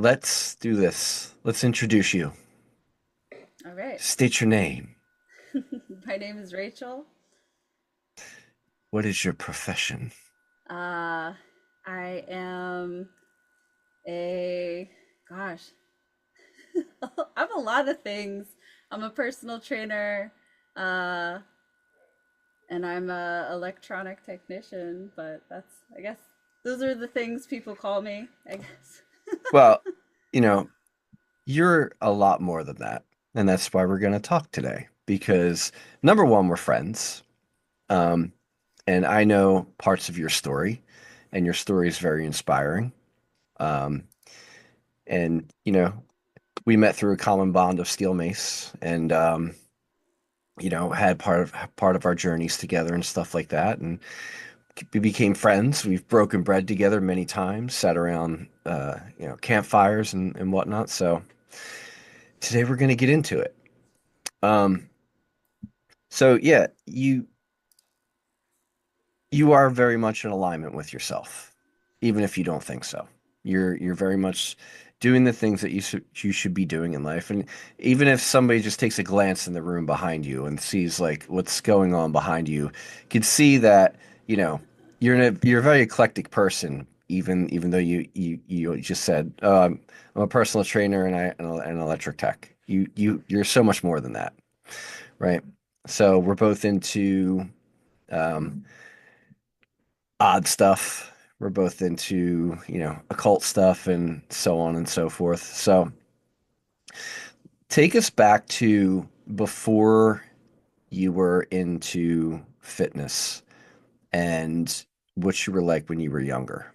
let's do this. Let's introduce you. All right. State your name. My name is Rachel. What is your profession? Uh, I am a, gosh, I'm a lot of things. I'm a personal trainer, uh, and I'm a electronic technician, but I guess, those are the things people call me, I guess. Well, you know, you're a lot more than that. And that's why we're going to talk today. Because number one, we're friends. Um, and I know parts of your story, and your story is very inspiring. Um, and, we met through a common bond of steel mace and, had part of our journeys together and stuff like that. And we became friends. We've broken bread together many times, sat around, campfires and whatnot. So today we're going to get into it. Um, so yeah, you are very much in alignment with yourself, even if you don't think so. You're very much doing the things that you should be doing in life, and even if somebody just takes a glance in the room behind you and sees like what's going on behind you, can see that you know you're a very eclectic person. Even though you just said, oh, I'm a personal trainer and an electric tech. You're so much more than that, right? So we're both into um, odd stuff. We're both into, occult stuff and so on and so forth. So take us back to before you were into fitness and what you were like when you were younger.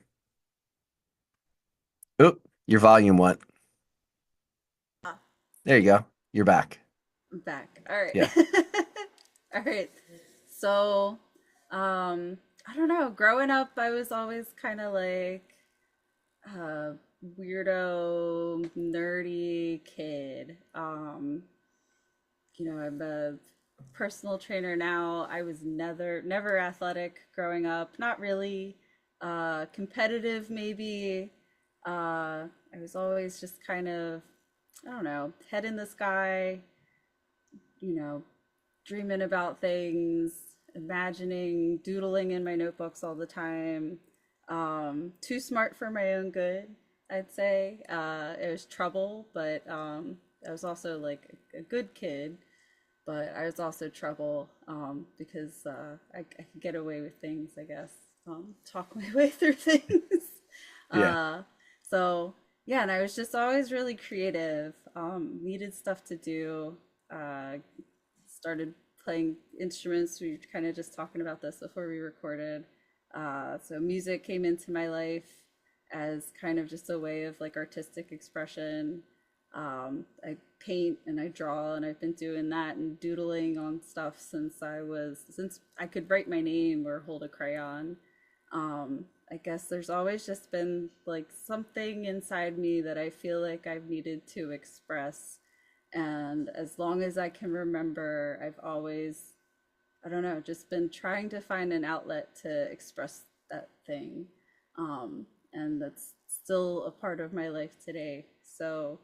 Oh, your volume went. Ah, There you go. You're back. I'm back. All right. Yeah. All right. So, um, I don't know. Growing up, I was always kind of like, uh weirdo nerdy kid. I'm a personal trainer now. I was never athletic growing up, not really. Competitive maybe. I was always just kind of, I don't know, head in the sky, you know dreaming about things, imagining, doodling in my notebooks all the time. Too smart for my own good, I'd say. It was trouble, but I was also like a good kid, but I was also trouble because I could get away with things, I guess. Talk my way through things. Yeah. uh, so, yeah, and I was just always really creative, needed stuff to do. Uh, Started playing instruments. We were kind of just talking about this before we recorded. So music came into my life as kind of just a way of like artistic expression. I paint and I draw, and I've been doing that and doodling on stuff since I could write my name or hold a crayon. I guess there's always just been like something inside me that I feel like I've needed to express, and as long as I can remember, I've always, I don't know, just been trying to find an outlet to express that thing. And that's still a part of my life today. So,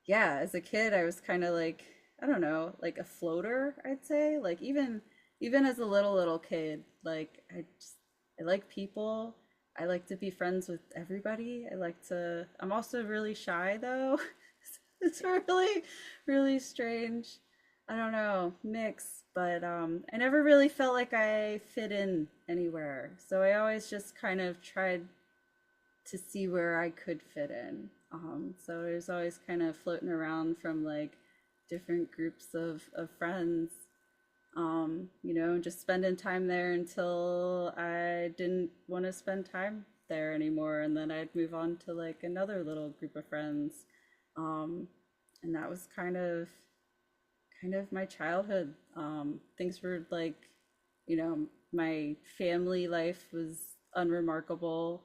yeah, as a kid, I was kind of like, I don't know, like a floater, I'd say. Like even as a little kid, like I like people. I like to be friends with everybody. I'm also really shy though. It's really strange. I don't know, mix, but I never really felt like I fit in anywhere. So I always just kind of tried to see where I could fit in. So I was always kind of floating around from like different groups of friends, just spending time there until I didn't want to spend time there anymore. And then I'd move on to like another little group of friends. Um, and that was kind of my childhood. Things were like, my family life was unremarkable.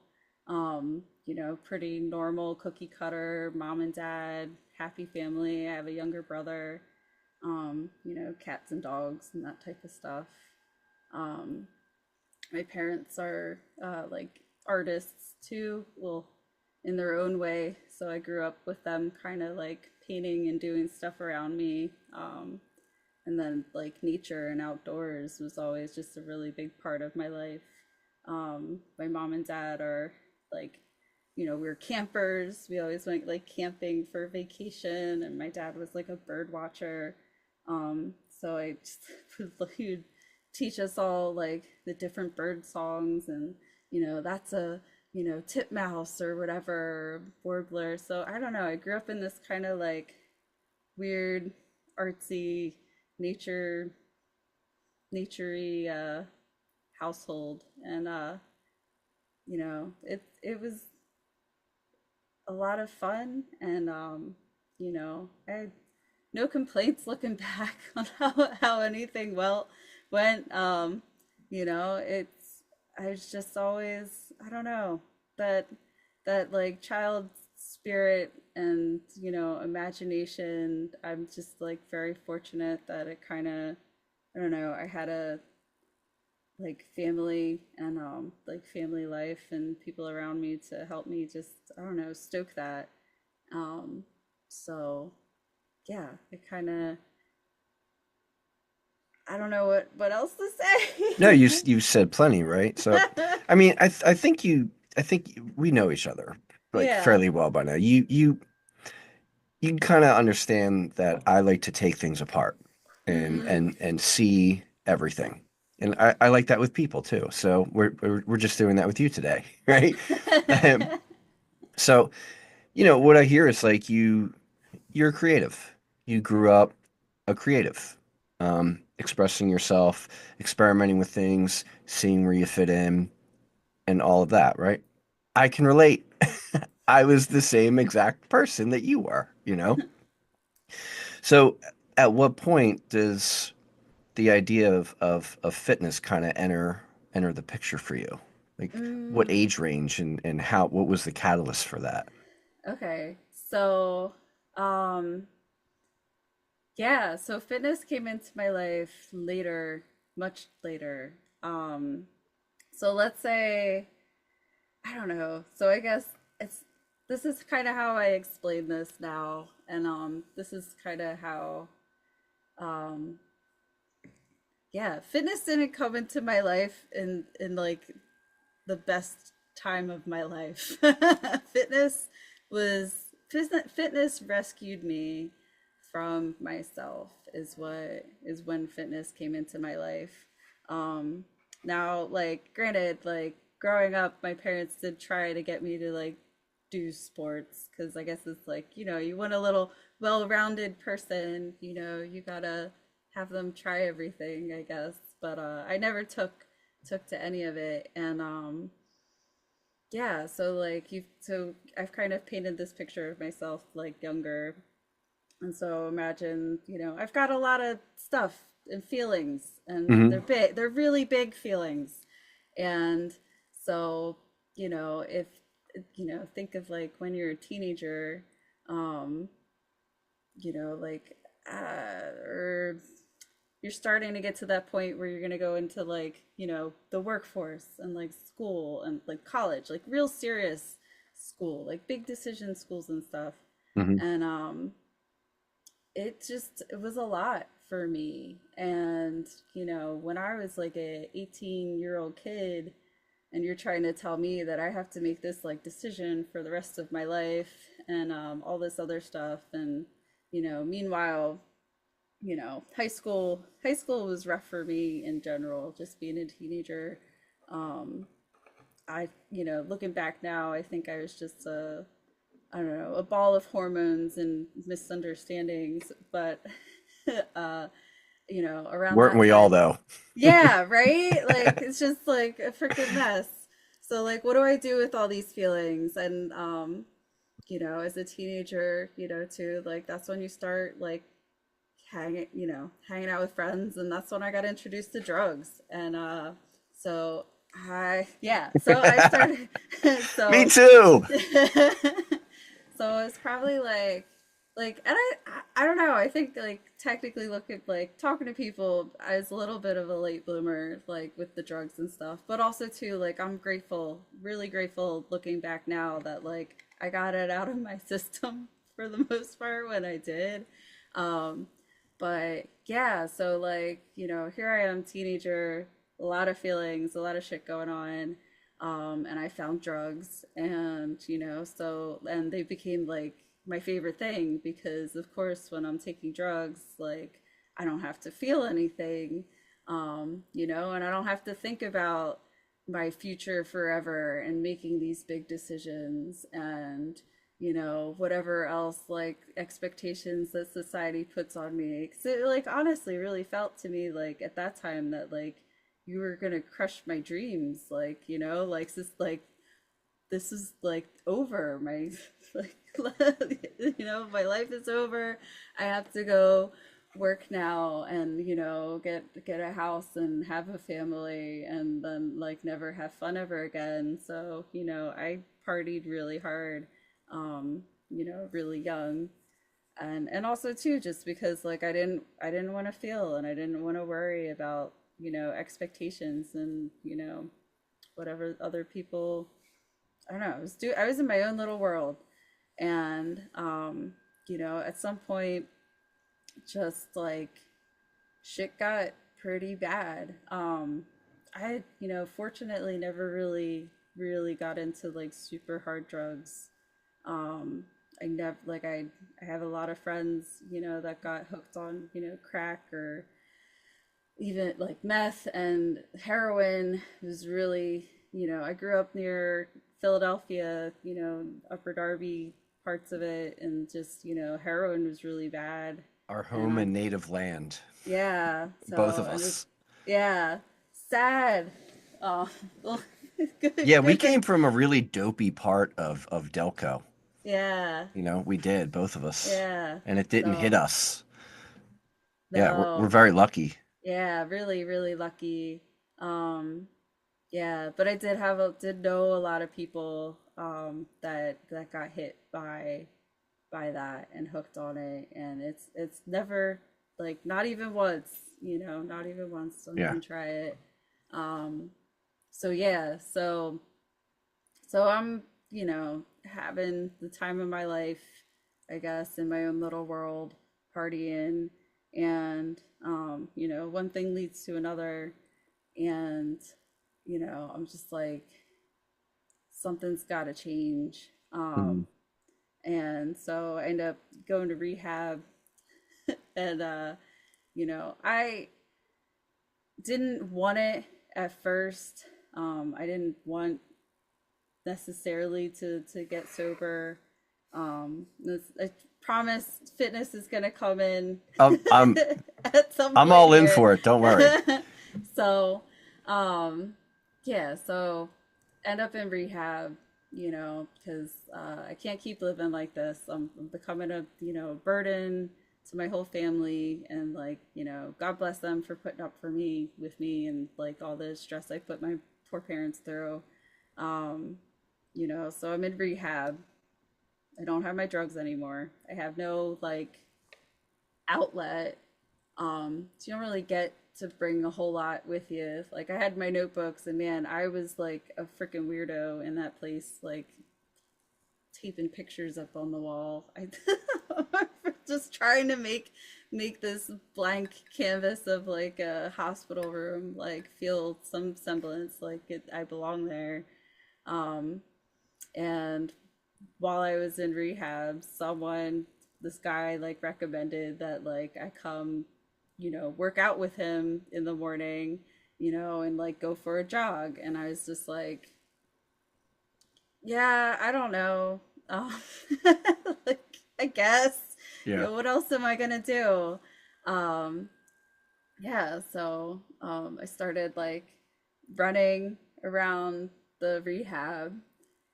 Pretty normal cookie cutter, mom and dad, happy family. I have a younger brother, cats and dogs and that type of stuff. My parents are like artists too. Well, in their own way. So I grew up with them kind of like painting and doing stuff around me. And then like nature and outdoors was always just a really big part of my life. My mom and dad are like, we were campers. We always went like camping for vacation, and my dad was like a bird watcher. So I just he would teach us all like the different bird songs, and that's a titmouse or whatever, warbler. So I don't know. I grew up in this kind of like weird, artsy, nature, naturey household, and it was a lot of fun, and I had no complaints looking back on how anything went. It's I was just always, I don't know, that like child spirit and imagination. I'm just like very fortunate that it kind of, I don't know, I had a like family and like family life and people around me to help me just, I don't know, stoke that. So yeah, it kind of, I don't know what else to No, say. you said plenty, right? So, I mean, I think we know each other like Yeah. fairly well by now. You kind of understand that I like to take things apart and Mm-hmm. see everything. And I like that with people too. So we're just doing that with you today, right? Um, so, what I hear is like you're creative. You grew up a creative, expressing yourself, experimenting with things, seeing where you fit in, and all of that, right? I can relate. I was the same exact person that you were, you know? So, at what point does the idea of fitness kind of enter the picture for you? Like, what Mm, age range and what was the catalyst for that? okay. So, um, yeah, so fitness came into my life later, much later. So let's say, I don't know. So I guess it's this is kind of how I explain this now, and this is kind of how um yeah, fitness didn't come into my life in like the best time of my life. fitness was fitness rescued me from myself is when fitness came into my life. Um Now like granted, like growing up my parents did try to get me to like do sports because I guess it's like, you want a little well-rounded person, you gotta have them try everything, I guess. But I never took to any of it. And yeah, so like so I've kind of painted this picture of myself like younger. And so imagine, I've got a lot of stuff and feelings, and Hmm. they're really big feelings. And so, if think of like when you're a teenager, um, like or you're starting to get to that point where you're going to go into like the workforce and like school and like college, like real serious school, like big decision schools and stuff. Hmm. And it was a lot for me. And when I was like a 18-year-old kid, and you're trying to tell me that I have to make this like decision for the rest of my life, and all this other stuff. And meanwhile, high school was rough for me in general, just being a teenager. um looking back now, I think I was just a, I don't know, a ball of hormones and misunderstandings. But uh around Weren't that we all time, though? yeah, right, like it's just like a freaking mess. So like what do I do with all these feelings? And as a teenager, too, like that's when you start like hanging out with friends, and that's when I got introduced to drugs. And so so I started Me so too. so it's probably and I don't know, I think like technically looking like talking to people, I was a little bit of a late bloomer like with the drugs and stuff, but also too like I'm grateful, really grateful looking back now that like I got it out of my system for the most part when I did. Um, but yeah, so like, here I am, teenager, a lot of feelings, a lot of shit going on. And I found drugs and, and they became like my favorite thing because of course when I'm taking drugs, like I don't have to feel anything, and I don't have to think about my future forever and making these big decisions and whatever else like expectations that society puts on me. 'Cause it like honestly really felt to me like at that time that like you were gonna crush my dreams, like like this is like over my like my life is over. I have to go work now and get a house and have a family and then like never have fun ever again. So I partied really hard, really young, and also too just because like I didn't want to feel and I didn't want to worry about expectations and whatever other people. I don't know. I was in my own little world, and at some point, just like shit got pretty bad. I fortunately never really got into like super hard drugs. Um, I never like I have a lot of friends that got hooked on crack or even like meth and heroin. Was really I grew up near Philadelphia, Upper Darby parts of it, and just heroin was really bad. Our And home and native land, yeah, both so of and it us. yeah, sad. Oh, well, good, Yeah, we good. came from a really dopey part of Delco. Yeah, We did, both of us. yeah. And it didn't hit So us. Yeah, we're no, very lucky. yeah, really, really lucky. Um, Yeah, but I did know a lot of people that got hit by that and hooked on it, and it's never like not even once, not even once. Don't Yeah. even try it. Um, so yeah, so I'm having the time of my life, I guess, in my own little world, partying, and one thing leads to another, and I'm just like something's got to change. Mhm. And so I end up going to rehab, and I didn't want it at first. I didn't want necessarily to get sober. I promise fitness is gonna come in Um, I'm at some I'm point all in here. for it. Don't worry. So, um, yeah, so end up in rehab, because I can't keep living like this. I'm becoming a, burden to my whole family, and like, God bless them for putting up for me with me and like all the stress I put my poor parents through. Um, so I'm in rehab. I don't have my drugs anymore. I have no like outlet. So you don't really get to bring a whole lot with you. Like I had my notebooks, and man, I was like a freaking weirdo in that place, like taping pictures up on the wall. I just trying to make this blank canvas of like a hospital room like feel some semblance like I belong there. Um, and while I was in rehab, this guy like recommended that like I come, work out with him in the morning, and like go for a jog. And I was just like, yeah, I don't know. Um, like, I guess, Yeah. what else am I gonna do? Um, yeah, so I started like running around the rehab,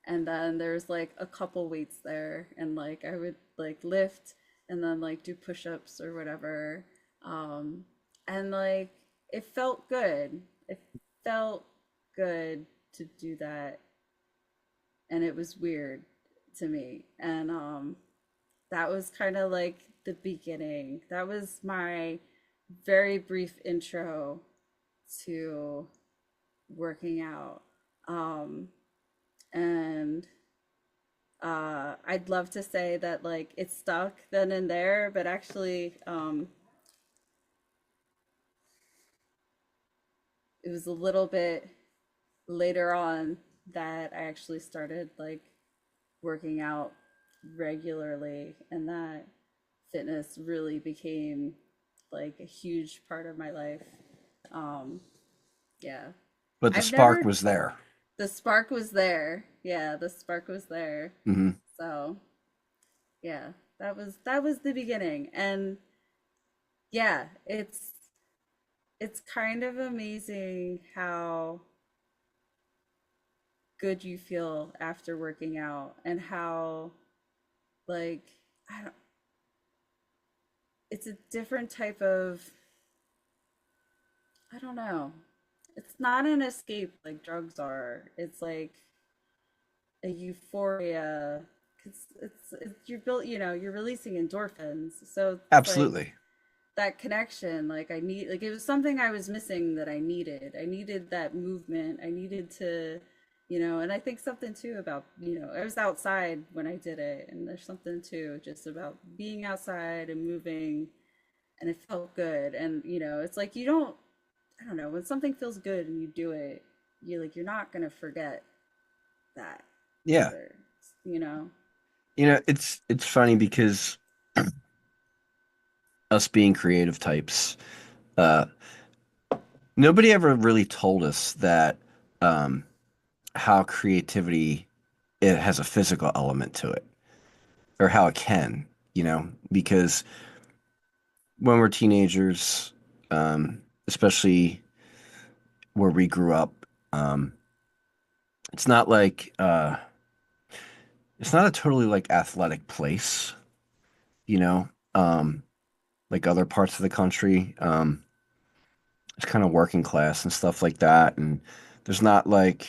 and then there's like a couple weights there, and like I would like lift and then like do push-ups or whatever. Um, and like it felt good. It felt good to do that, and it was weird to me. And that was kind of like the beginning. That was my very brief intro to working out. Um, and I'd love to say that like it stuck then and there, but actually, it was a little bit later on that I actually started like working out regularly, and that fitness really became like a huge part of my life. Um, yeah. But the I've spark never, was there. the spark was there. Yeah, the spark was there. Hmm. So, yeah, that was the beginning. And yeah, it's kind of amazing how good you feel after working out and how like I don't it's a different type of I don't know. It's not an escape like drugs are. It's like a euphoria. It's you're built, you're releasing endorphins. So it's like Absolutely. that connection. Like I need, like it was something I was missing that I needed. I needed that movement. I needed to, and I think something too about, I was outside when I did it, and there's something too just about being outside and moving, and it felt good. And it's like you don't, I don't know, when something feels good and you do it, you're not gonna forget that Yeah. either, you know. It's funny because us being creative types, uh, nobody ever really told us that um, how creativity it has a physical element to it, or how it can, because when we're teenagers, especially where we grew up, um, it's not like it's not a totally like athletic place, you know, um, like other parts of the country. It's kind of working class and stuff like that, and there's not like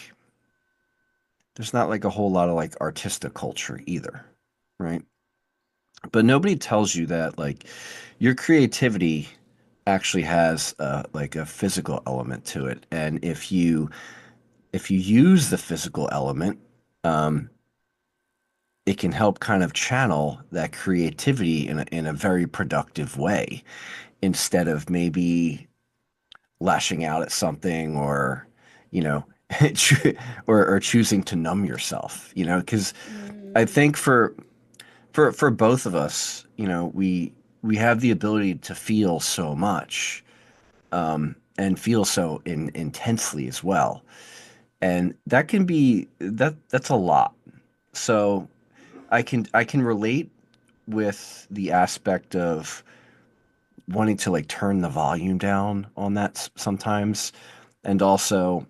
there's not like a whole lot of like artistic culture either, right? But nobody tells you that like your creativity actually has like a physical element to it, and if you use the physical element, um, it can help kind of channel that creativity in a very productive way instead of maybe lashing out at something or you know or choosing to numb yourself, because I Mm, think for both of us, we have the ability to feel so much, and feel so intensely as well, and that can be that's a lot. So I can relate with the aspect of wanting to like turn the volume down on that sometimes, and also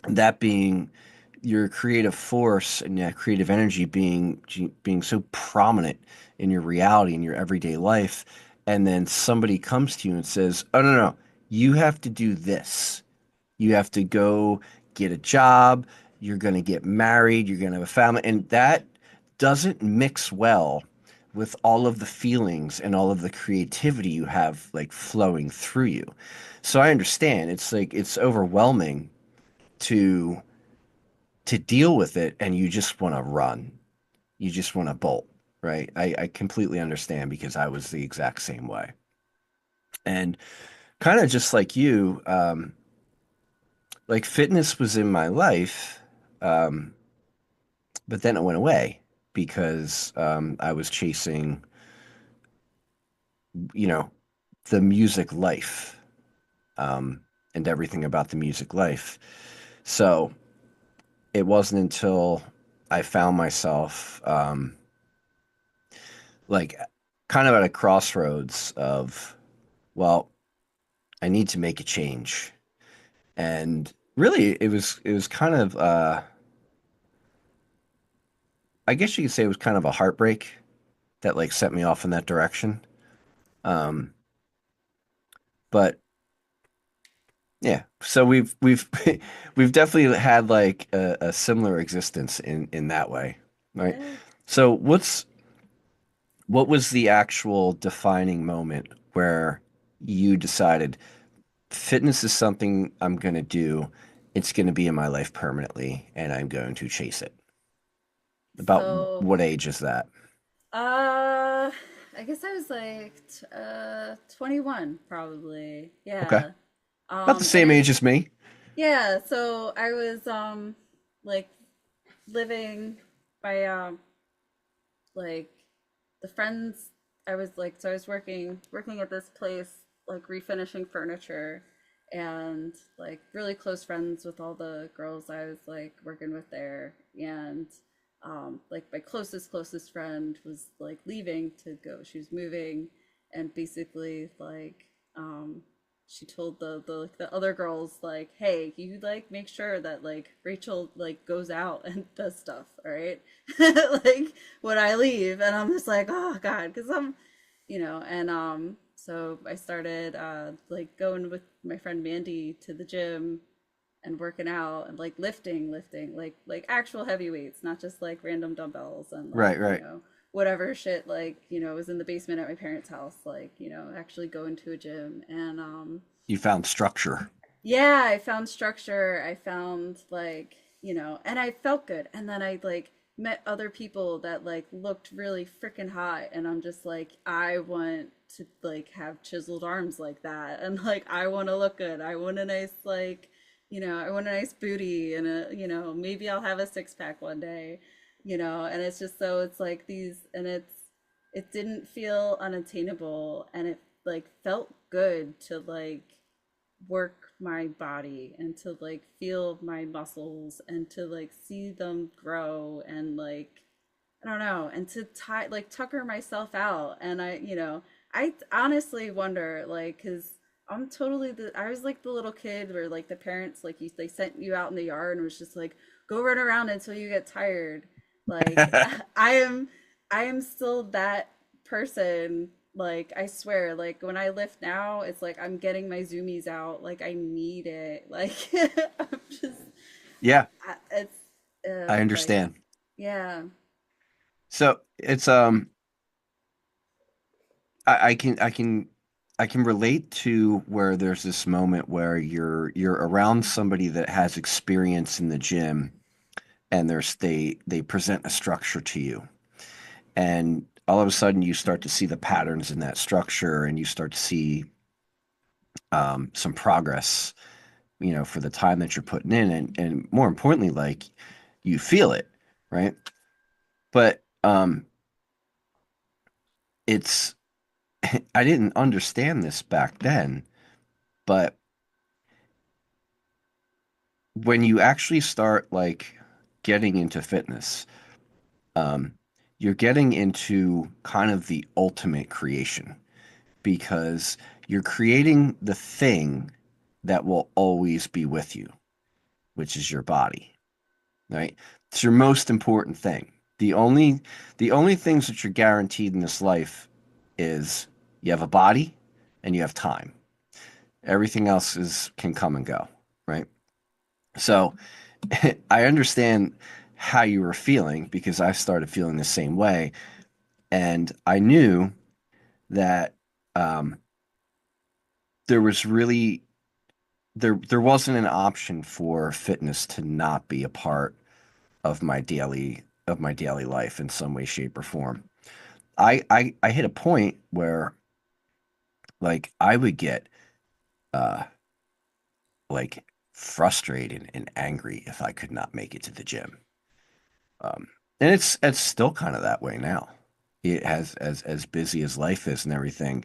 that being your creative force and your creative energy being so prominent in your reality in your everyday life, and then somebody comes to you and says, "Oh no, no, you have to do this. You have to go get a job. You're going to get married. You're going to have a family." And that doesn't mix well with all of the feelings and all of the creativity you have like flowing through you. So I understand. It's like it's overwhelming to deal with it, and you just want to run. You just want to bolt, right? I completely understand because I was the exact same way. And kind of just like you, like fitness was in my life, um, but then it went away because I was chasing, you know, the music life, um, and everything about the music life. So it wasn't until I found myself like kind of at a crossroads of, well, I need to make a change. And really it was kind of I guess you could say it was kind of a heartbreak that like set me off in that direction. Um, but yeah, so we've we've definitely had like a similar existence in that way, right? yeah. So what was the actual defining moment where you decided fitness is something I'm going to do. It's going to be in my life permanently, and I'm going to chase it. About So, what age is that? uh, I guess I was like 21 probably. Okay. Yeah. About the And same I age as me. yeah, so I was like living by like the friends I was like so I was working at this place like refinishing furniture and like really close friends with all the girls I was like working with there and like my closest friend was like leaving to go she was moving and basically like she told the other girls like hey you like make sure that like Rachel like goes out and does stuff all right like when I leave and I'm just like oh god because I'm and so I started like going with my friend Mandy to the gym and working out and like lifting like actual heavy weights not just like random dumbbells and like Right, right. whatever shit like was in the basement at my parents house like actually going to a gym and You found structure. yeah, I found structure. I found like, and I felt good. And then I like met other people that like looked really freaking hot. And I'm just like, I want to like have chiseled arms like that. And like, I want to look good. I want a nice, like, I want a nice booty and maybe I'll have a six pack one day, and it's just so it's like it didn't feel unattainable and it like felt good to like work my body and to like feel my muscles and to like see them grow and like I don't know and to tucker myself out and I honestly wonder like cuz I was like the little kid where like the parents like they sent you out in the yard and was just like go run around until you get tired like I am I am still that person like I swear, like when I lift now, it's like I'm getting my zoomies out. Like I need it. Like I'm just, Yeah, it's I like understand. yeah, So it's I can relate to where there's this moment where you're around somebody that has experience in the gym and they present a structure to you. And all of a sudden you start to see the patterns in that structure and you start to see some progress, for the time that you're putting in and more importantly, like you feel it, right? But it's I didn't understand this back then, but when you actually start like getting into fitness, um, you're getting into kind of the ultimate creation because you're creating the thing that will always be with you, which is your body, right? It's your most important thing. The only the only things that you're guaranteed in this life is you have a body and you have time. Everything else is can come and go, right? So I understand how you were feeling because I started feeling the same way. And I knew that um, there was really there wasn't an option for fitness to not be a part of my daily life in some way, shape, or form. I hit a point where like I would get uh like frustrated and angry if I could not make it to the gym. Um, and it's still kind of that way now. It has as busy as life is and everything.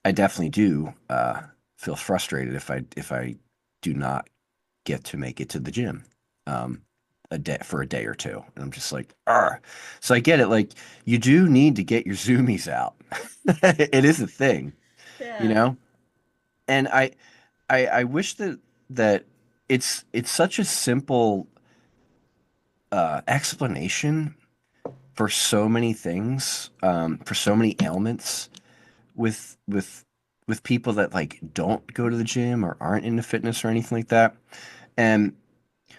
I definitely do feel frustrated if I do not get to make it to the gym a day for a day or two, and I'm just like, ah. So I get it. Like you do need to get your zoomies out. It is a thing, you yeah, know. And I wish that it's such a simple explanation for so many things, for so many ailments with people that like don't go to the gym or aren't into fitness or anything like that. And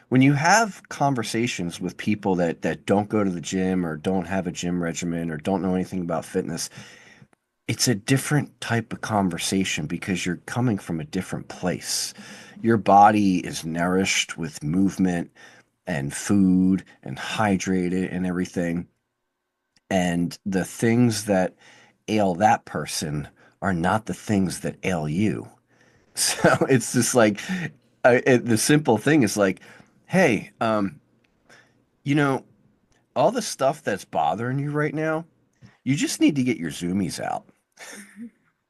when you have conversations with people that don't go to the gym or don't have a gym regimen or don't know anything about fitness, it's a different type of conversation because you're coming from a different place. Your body is nourished with movement and food and hydrated and everything. And the things that ail that person are not the things that ail you. So it's just like the simple thing is like, hey, you know, all the stuff that's bothering you right now, you just need to get your zoomies out.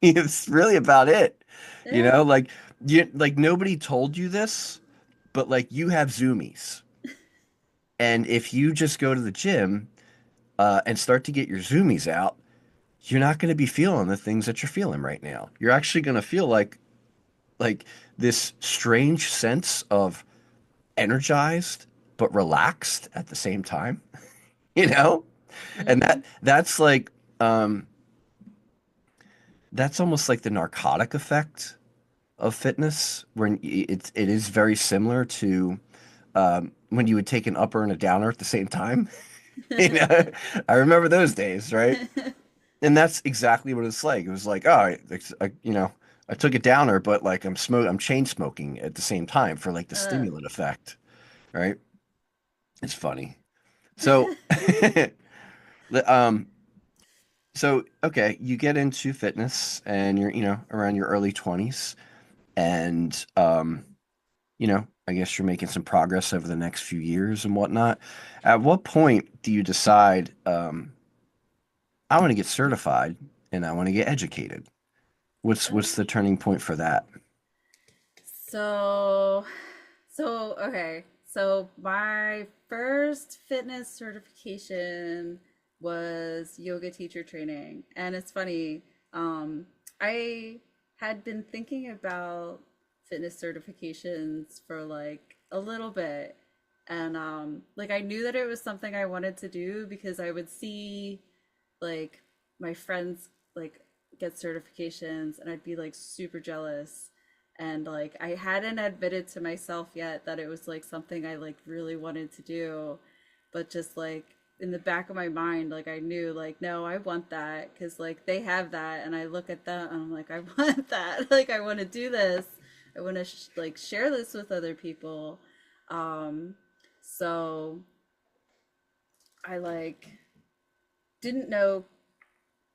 It's really about it. You Yeah. know, like nobody told you this, but like you have zoomies. And if you just go to the gym and start to get your zoomies out, you're not going to be feeling the things that you're feeling right now. You're actually going to feel like this strange sense of energized but relaxed at the same time, you know? And Mm-hmm. that's like that's almost like the narcotic effect of fitness, when it is very similar to when you would take an upper and a downer at the same time. You know, I remember those days, right? And that's exactly what it's like. It was like, oh, I took a downer, but like I'm chain smoking at the same time for like the uh, stimulant effect, right? It's funny. So, the, um, so okay, you get into fitness and you're, around your early 20s, and I guess you're making some progress over the next few years and whatnot. At what point do you decide, I want to get certified and I want to get educated? What's the turning point for that? so, okay. So my first fitness certification was yoga teacher training. And it's funny, I had been thinking about fitness certifications for like a little bit. And like I knew that it was something I wanted to do because I would see like my friends like get certifications and I'd be like super jealous, and like I hadn't admitted to myself yet that it was like something I like really wanted to do, but just like in the back of my mind like I knew like no, I want that because like they have that, and I look at them and I'm like I want that. Like I want to do this, I want to like share this with other people. um so I like didn't know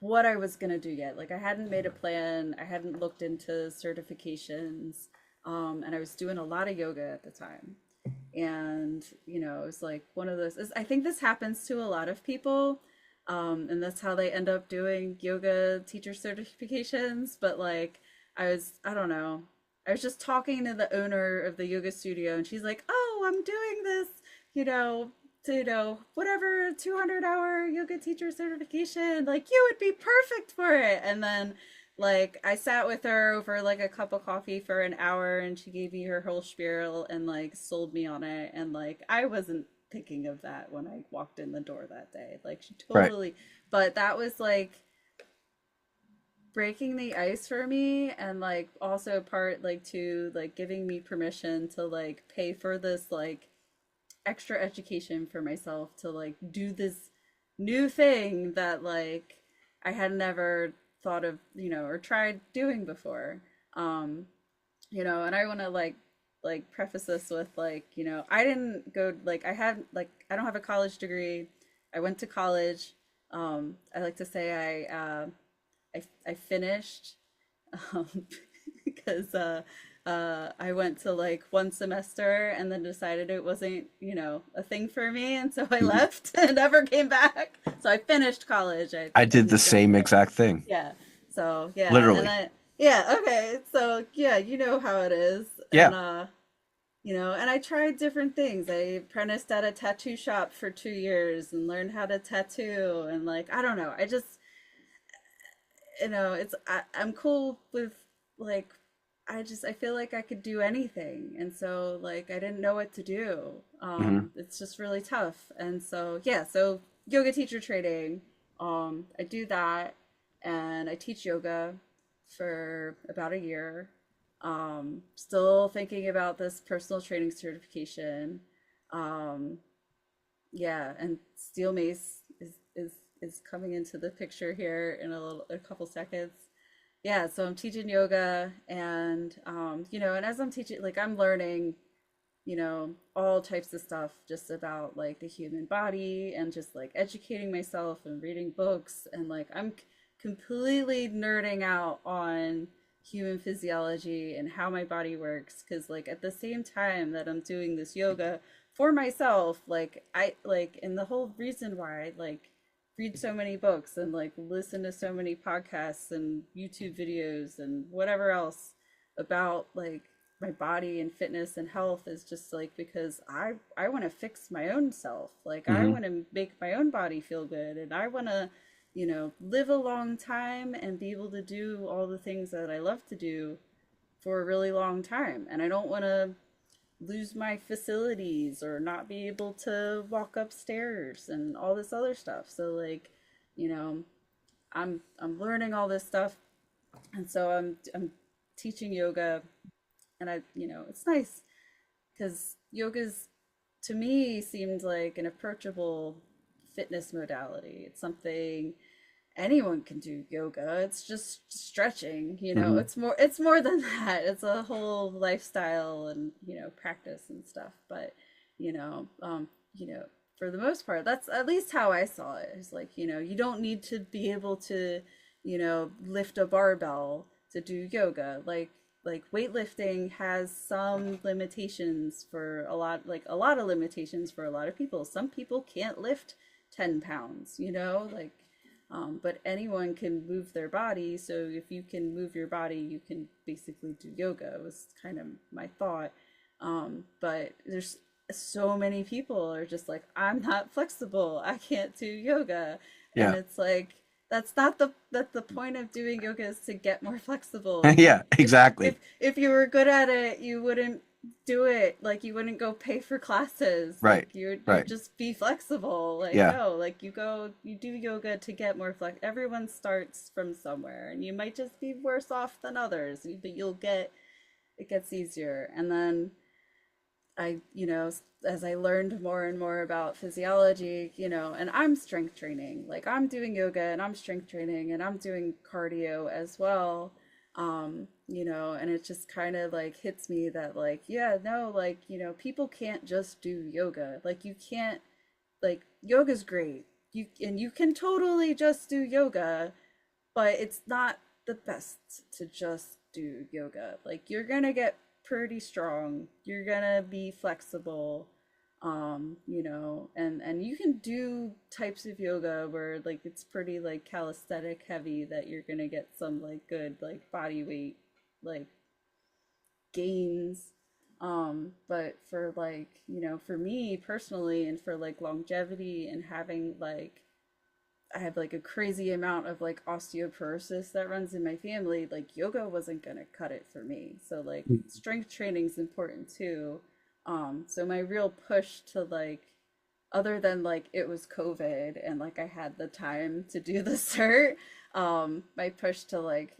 what I was gonna do yet. Like I hadn't made a plan. I hadn't looked into certifications, and I was doing a lot of yoga at the time. And it was like one of those. I think this happens to a lot of people, and that's how they end up doing yoga teacher certifications. But like, I don't know. I was just talking to the owner of the yoga studio, and she's like, "Oh, I'm doing this, you know, whatever 200-hour yoga teacher certification, like you would be perfect for it." And then like I sat with her over like a cup of coffee for an hour and she gave me her whole spiel and like sold me on it. And like I wasn't thinking of that when I walked in the door that day. Like she Right. totally, but that was like breaking the ice for me, and like also part like to like giving me permission to like pay for this like extra education for myself to like do this new thing that like I had never thought of, or tried doing before. Um, and I want to like preface this with like, I didn't go like I don't have a college degree. I went to college. I like to say I finished, um, because I went to like one semester and then decided it wasn't, a thing for me. And so I Mhm. left and never came back. So I finished college. I I think I did the moved out same there. exact thing. Yeah. So yeah. And Literally. I, yeah. Okay. So yeah, you know how it is. Yeah. And I tried different things. I apprenticed at a tattoo shop for 2 years and learned how to tattoo. And like, I don't know. I just, I'm cool with like I feel like I could do anything, and so like I didn't know what to do. Hmm. It's just really tough, and so yeah, so yoga teacher training, I do that, and I teach yoga for about a year. Still thinking about this personal training certification. Um, yeah, and steel mace is coming into the picture here in a couple seconds. Yeah, so I'm teaching yoga, and and as I'm teaching, like I'm learning all types of stuff just about like the human body and just like educating myself and reading books. And like I'm completely nerding out on human physiology and how my body works. Cause like at the same time that I'm doing this yoga for myself, like and the whole reason why I like read so many books and like listen to so many podcasts and YouTube videos and whatever else about like my body and fitness and health is just like because I want to fix my own self. Like I Hmm. want to make my own body feel good and I want to, live a long time and be able to do all the things that I love to do for a really long time. And I don't want to lose my facilities or not be able to walk upstairs and all this other stuff. So like, you know, I'm learning all this stuff and so I'm teaching yoga and it's nice because yoga's to me seemed like an approachable fitness modality. It's something anyone can do yoga. It's just stretching, Hmm. it's more than that. It's a whole lifestyle and, practice and stuff. But, you know, um, you know, for the most part, that's at least how I saw it. It's like, you don't need to be able to, lift a barbell to do yoga. Like weightlifting has some limitations for a lot of limitations for a lot of people. Some people can't lift 10 pounds, like but anyone can move their body. So if you can move your body, you can basically do yoga, was kind of my thought. But there's so many people are just like, I'm not flexible. I can't do yoga. And Yeah. it's like, that's the point of doing yoga is to get more flexible. You Yeah, if exactly. if you were good at it, you wouldn't do it. Like you wouldn't go pay for classes. Like Right. you'd Right. just be flexible. Like Yeah. no, like you do yoga to get more flex. Everyone starts from somewhere, and you might just be worse off than others, but it gets easier. And then as I learned more and more about physiology, and I'm strength training. Like I'm doing yoga and I'm strength training and I'm doing cardio as well. And it just kind of like hits me that like, yeah, no, like, people can't just do yoga. Like you can't like yoga's great. You can totally just do yoga, but it's not the best to just do yoga. Like you're gonna get pretty strong. You're gonna be flexible. And you can do types of yoga where like it's pretty like calisthenic heavy that you're gonna get some like good like body weight like gains. But for like, for me personally and for like longevity and having like I have like a crazy amount of like osteoporosis that runs in my family, like yoga wasn't gonna cut it for me. So like strength training is important too. So my real push to like other than like it was COVID and like I had the time to do the cert, my push to like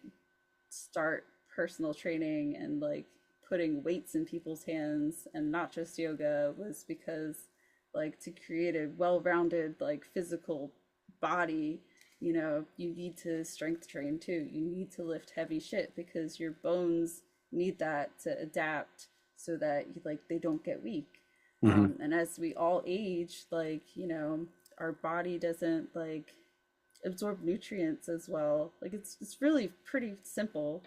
start personal training and like putting weights in people's hands and not just yoga was because like to create a well-rounded like physical body, you need to strength train too. You need to lift heavy shit because your bones need that to adapt so that like they don't get weak. Hmm. And as we all age, like, our body doesn't like absorb nutrients as well. Like it's really pretty simple.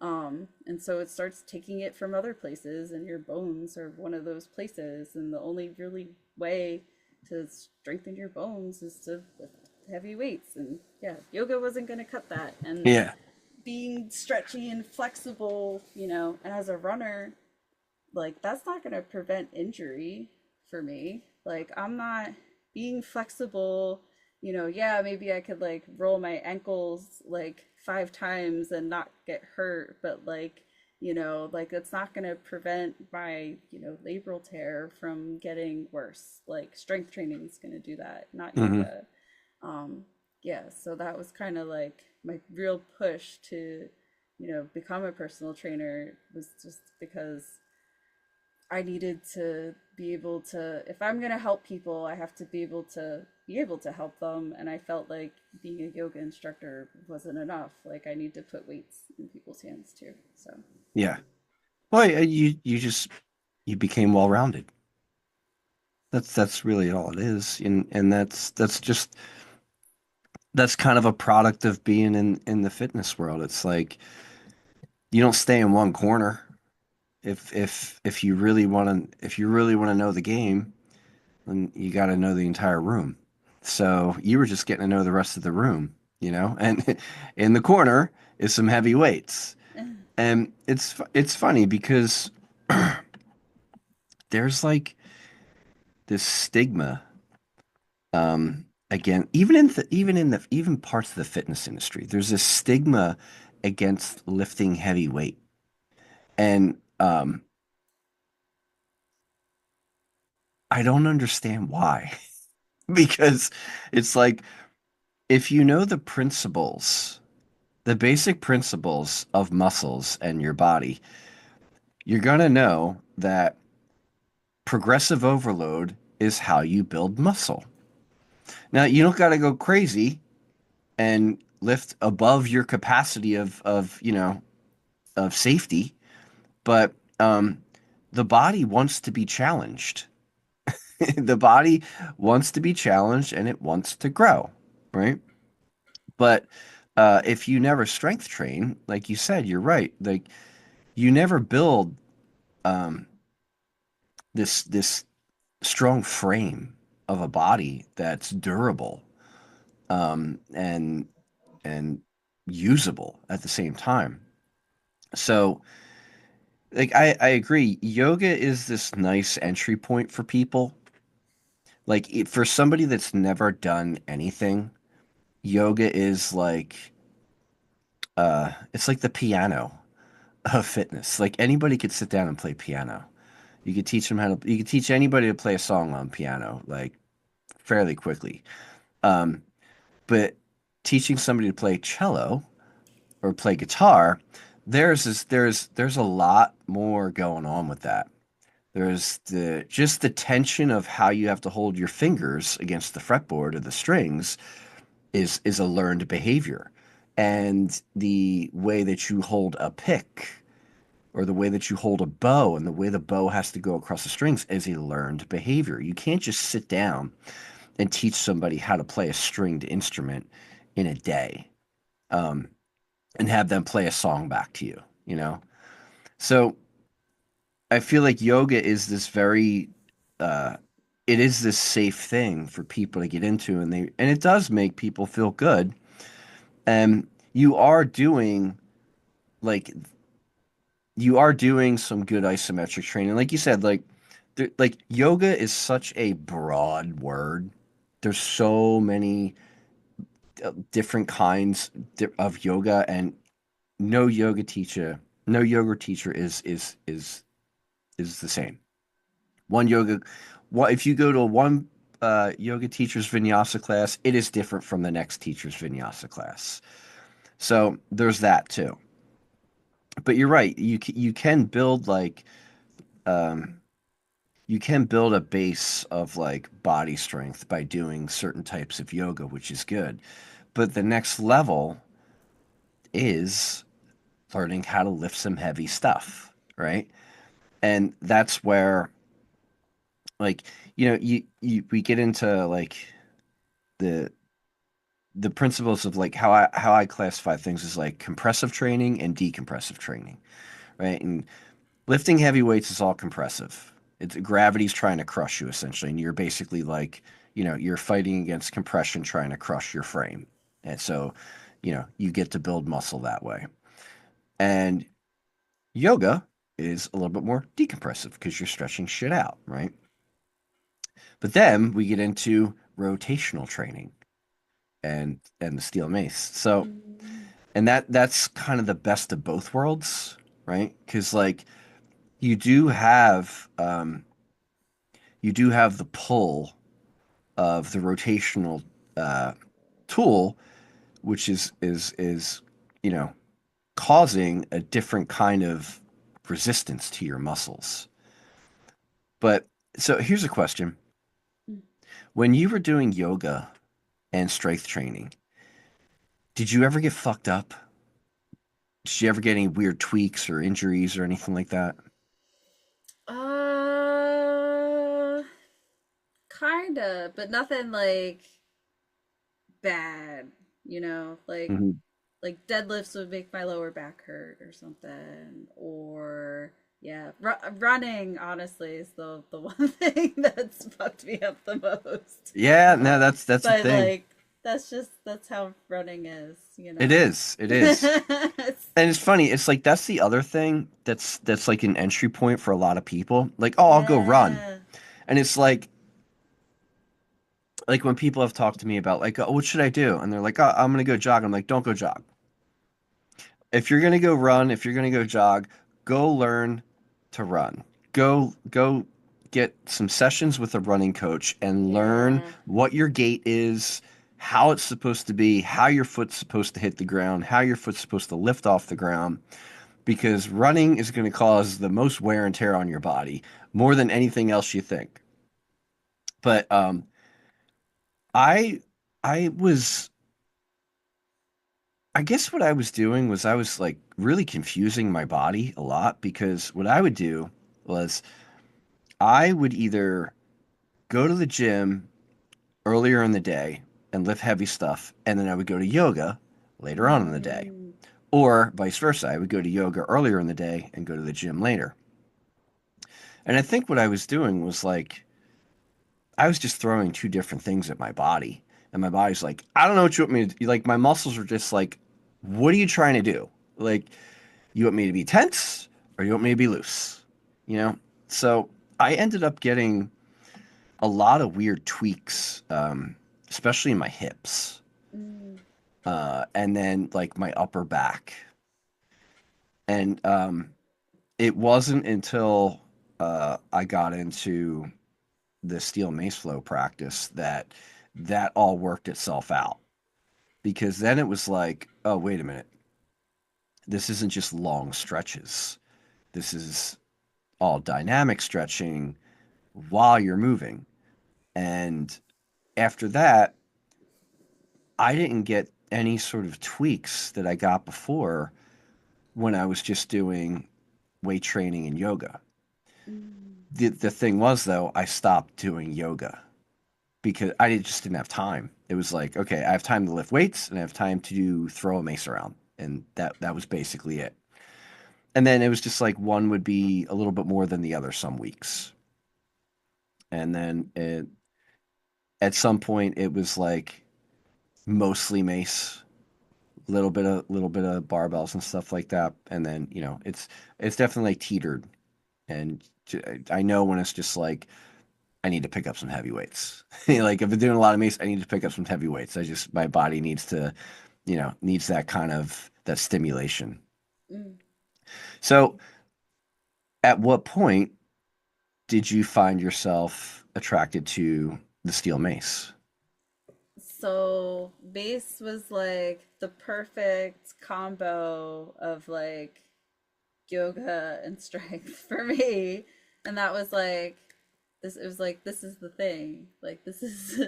And so it starts taking it from other places, and your bones are one of those places. And the only really way to strengthen your bones is to lift heavy weights. And yeah, yoga wasn't going to cut that. And Yeah. being stretchy and flexible, and as a runner, like that's not going to prevent injury for me. Like I'm not being flexible, yeah, maybe I could like roll my ankles like 5 times and not get hurt, but like, like that's not going to prevent my, labral tear from getting worse. Like strength training is going to do that, not Hmm. yoga. Um, yeah, so that was kind of like my real push to, become a personal trainer was just because I needed to be able to, if I'm going to help people, I have to be able to help them. And I felt like being a yoga instructor wasn't enough. Like I need to put weights in people's hands too. So Yeah. Well, you just You became well-rounded. That's really all it is. And that's just that's kind of a product of being in the fitness world. It's like you don't stay in one corner. If you really want to know the game, then you got to know the entire room. So you were just getting to know the rest of the room, you know? And in the corner is some heavy weights. And it's funny because there's like this stigma again, even parts of the fitness industry, there's this stigma against lifting heavy weight. And I don't understand why. Because it's like if you know the principles, the basic principles of muscles and your body, you're gonna know that progressive overload is how you build muscle. Now, you don't gotta go crazy and lift above your capacity of safety, but the body wants to be challenged. The body wants to be challenged and it wants to grow, right? But if you never strength train, like you said, you're right. Like you never build um, this strong frame of a body that's durable and usable at the same time. So, like I agree, yoga is this nice entry point for people. Like for somebody that's never done anything, yoga is like it's like the piano of fitness. Like anybody could sit down and play piano. You could teach anybody to play a song on piano like fairly quickly. Um, but teaching somebody to play cello or play guitar, there's a lot more going on with that. There's the tension of how you have to hold your fingers against the fretboard or the strings is a learned behavior. And the way that you hold a pick or the way that you hold a bow and the way the bow has to go across the strings is a learned behavior. You can't just sit down and teach somebody how to play a stringed instrument in a day um, and have them play a song back to you, you know? So I feel like yoga is this very, uh, it is this safe thing for people to get into and it does make people feel good. And you are doing like you are doing some good isometric training. Like you said, like yoga is such a broad word. There's so many different kinds of yoga, and no yoga teacher, no yoga teacher is the same. One yoga, what if you go to one yoga teacher's vinyasa class, it is different from the next teacher's vinyasa class. So there's that too. But you're right. You can build like um, you can build a base of like body strength by doing certain types of yoga, which is good. But the next level is learning how to lift some heavy stuff, right? And that's where like you we get into like the the principles of like how I classify things as like compressive training and decompressive training, right? And lifting heavy weights is all compressive. It's gravity's trying to crush you essentially, and you're basically like, you're fighting against compression trying to crush your frame. And so, you get to build muscle that way. And yoga is a little bit more decompressive because you're stretching shit out, right? But then we get into rotational training and the steel mace. So, Mm. and that's kind of the best of both worlds, right? Because like you do have you do have the pull of the rotational uh, tool, which is you know causing a different kind of resistance to your muscles. But so here's a question: when you were doing yoga and strength training, did you ever get fucked up? Did you ever get any weird tweaks or injuries or anything like that? kinda, but nothing like bad, you know, Hmm. like deadlifts would make my lower back hurt or something, or yeah, running honestly is the one thing that's fucked me up the most. Yeah, no, Uh, that's the but thing. like that's how running is, you It know. is. It is. And it's funny. It's like that's the other thing that's like an entry point for a lot of people. Like, oh, I'll go run. Yeah. And it's like when people have talked to me about like, oh, what should I do? And they're like, oh, I'm gonna go jog. I'm like, don't go jog. If you're gonna go run, if you're gonna go jog, go learn to run. Go get some sessions with a running coach and learn Yeah. what your gait is, how it's supposed to be, how your foot's supposed to hit the ground, how your foot's supposed to lift off the ground. Because running is going to cause the most wear and tear on your body more than anything else you think. But I I was I guess what I was doing was I was like really confusing my body a lot because what I would do was I would either go to the gym earlier in the day and lift heavy stuff, and then I would go to yoga later on in the day. Mm, Or vice versa, I would go to yoga earlier in the day and go to the gym later. And I think what I was doing was like I was just throwing two different things at my body. And my body's like, I don't know what you want me to do. Like my muscles were just like, what are you trying to do? Like, you want me to be tense or you want me to be loose? You know? So I ended up getting a lot of weird tweaks, especially in my hips. mm, And then like my upper back. And it wasn't until I got into the steel mace flow practice that that all worked itself out. Because then it was like, oh, wait a minute. This isn't just long stretches. This is all dynamic stretching while you're moving. And after that, I didn't get any sort of tweaks that I got before when I was just doing weight training and yoga. mm, The thing was though, I stopped doing yoga because just didn't have time. It was like, okay, I have time to lift weights and I have time to throw a mace around, and that was basically it. And then it was just like one would be a little bit more than the other some weeks, and then at some point it was like mostly mace, little bit of barbells and stuff like that, and then it's definitely like teetered, and I know when it's just like I need to pick up some heavy weights. Like if I'm doing a lot of mace, I need to pick up some heavy weights. I just my body needs to, needs that kind of that stimulation. mm. So, at what point did you find yourself attracted to the steel mace? So bass was like the perfect combo of like yoga and strength for me. And that was like this it was like this is the thing. Like this is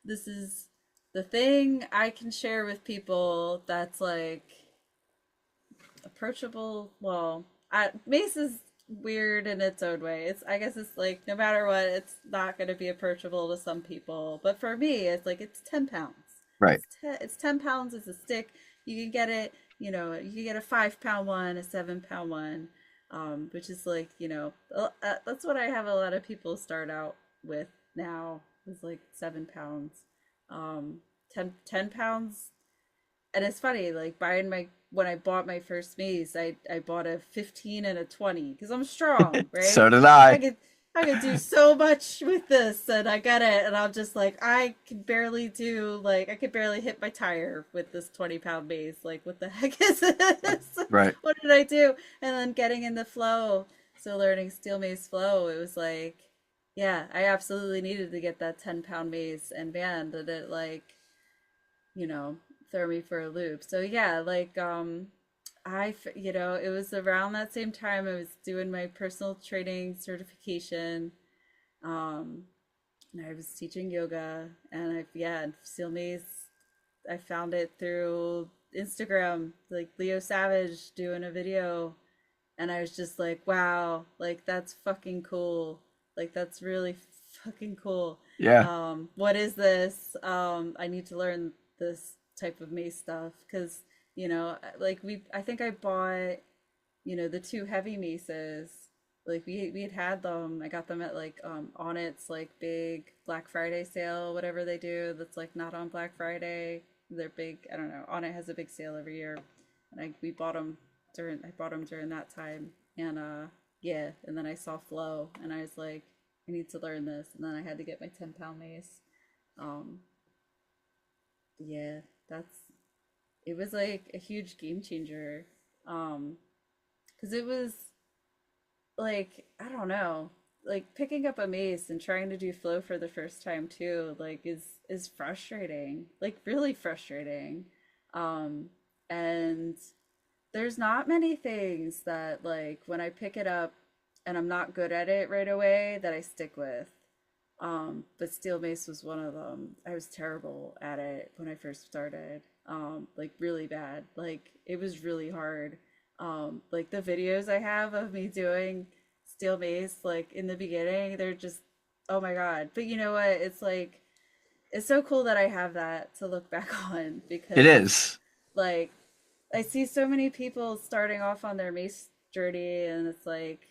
this is the thing I can share with people that's like approachable. Well, mace is weird in its own way. It's I guess it's like no matter what, it's not going to be approachable to some people. But for me, it's like it's 10 pounds. Right. It's 10 pounds. It's a stick. You can get it. You know, you can get a 5 pound one, a 7 pound one, which is like that's what I have a lot of people start out with now. Is like 7 pounds. 10 pounds, and it's funny, like buying my when I bought my first mace, I bought a 15 and a 20 because I'm strong, So right? did I I. could I could do so much with this, and I got it, and I'm just like I can barely do like I could barely hit my tire with this 20 pound mace. Like what the heck is this? Right. What did I do? And then getting in the flow, so learning steel mace flow, it was like, yeah, I absolutely needed to get that 10 pound mace, and man, did it like you know, throw me for a loop. So yeah, like it was around that same time I was doing my personal training certification. Um and I was teaching yoga, and Seal Maze, I found it through Instagram, like Leo Savage doing a video, and I was just like, wow, like that's fucking cool. Like that's really fucking cool. Yeah. What is this? I need to learn this type of mace stuff because, like I think I bought, the two heavy maces. Like we had them. I got them at like on its like big Black Friday sale, whatever they do. That's like not on Black Friday. They're big. I don't know. On it has a big sale every year, and we bought them during. I bought them during that time, and yeah. And then I saw Flow, and I was like, I need to learn this. And then I had to get my 10 pound mace. Um, yeah, that's it was like a huge game changer. Um, because it was like I don't know, like picking up a mace and trying to do flow for the first time too, like is frustrating, like really frustrating. Um, and there's not many things that like when I pick it up and I'm not good at it right away that I stick with. But steel mace was one of them. I was terrible at it when I first started. Like really bad. Like it was really hard. Like the videos I have of me doing steel mace, like in the beginning, they're just, oh my God. But you know what? It's like, it's so cool that I have that to look back on It because is. like I see so many people starting off on their mace journey and it's like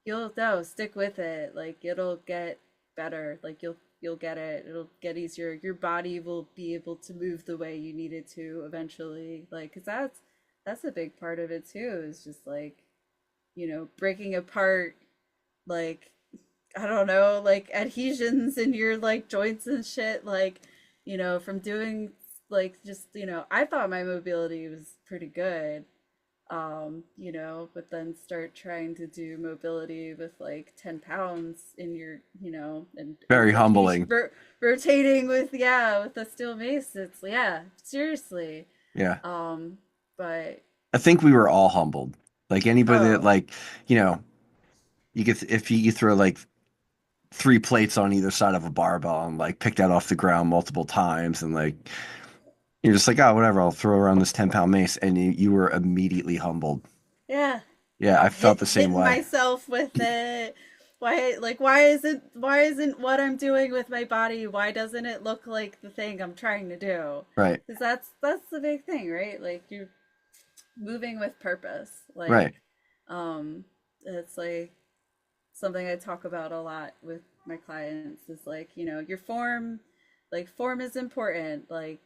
you'll no stick with it, like it'll get better, like you'll get it, it'll get easier, your body will be able to move the way you need it to eventually, like because that's a big part of it too, is just like breaking apart like I don't know, like adhesions in your like joints and shit, like, from doing like just, I thought my mobility was pretty good. But then start trying to do mobility with like 10 pounds in your, and Very rotation, humbling. rotating with, yeah, with the steel mace. It's, yeah, seriously. Yeah. Um, but, I think we were all humbled. Like anybody that oh, like, you know, you get if you throw like three plates on either side of a barbell and like pick that off the ground multiple times and like you're just like, oh, whatever, I'll throw around this 10-pound mace and you were immediately humbled. yeah, Yeah, I felt the same hitting way. myself with it. Why isn't what I'm doing with my body? Why doesn't it look like the thing I'm trying to do? Right. Because that's the big thing, right? Like you're moving with purpose. Right. It's like something I talk about a lot with my clients is like, your form, like form is important, like,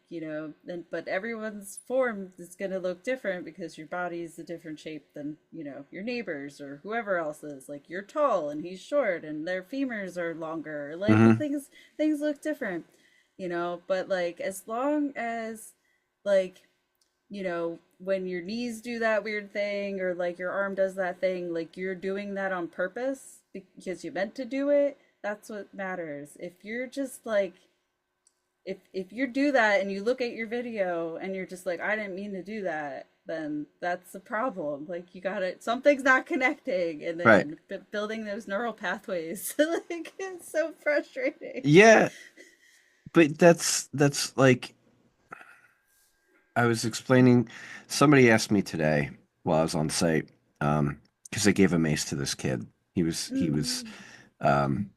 but everyone's form is going to look different because your body is a different shape than, your neighbors or whoever else is. Like you're tall and he's short and their femurs are longer. Like Hmm. things look different, but like as long as like when your knees do that weird thing or like your arm does that thing, like you're doing that on purpose because you meant to do it, that's what matters. If you're just like, if you do that and you look at your video and you're just like, I didn't mean to do that, then that's the problem. Like you got it, something's not connecting, and Right. then building those neural pathways, like it's so frustrating. Yeah, but that's like I was explaining, somebody asked me today while I was on site, because I gave a mace to this kid. He was Mm. um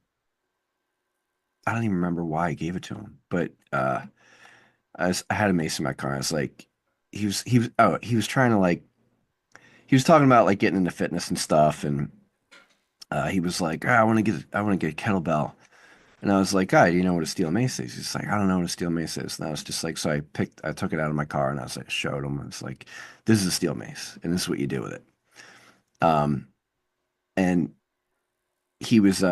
I don't even remember why I gave it to him, but I had a mace in my car. I was like, he was trying to like he was talking about like getting into fitness and stuff, and he was like, I want to get a kettlebell, and I was like, guy, do you know what a steel mace is? He's like, I don't know what a steel mace is, and I was just like, so I took it out of my car, and I was like, showed him, I was like, this is a steel mace, and this is what you do with it. Um, and he was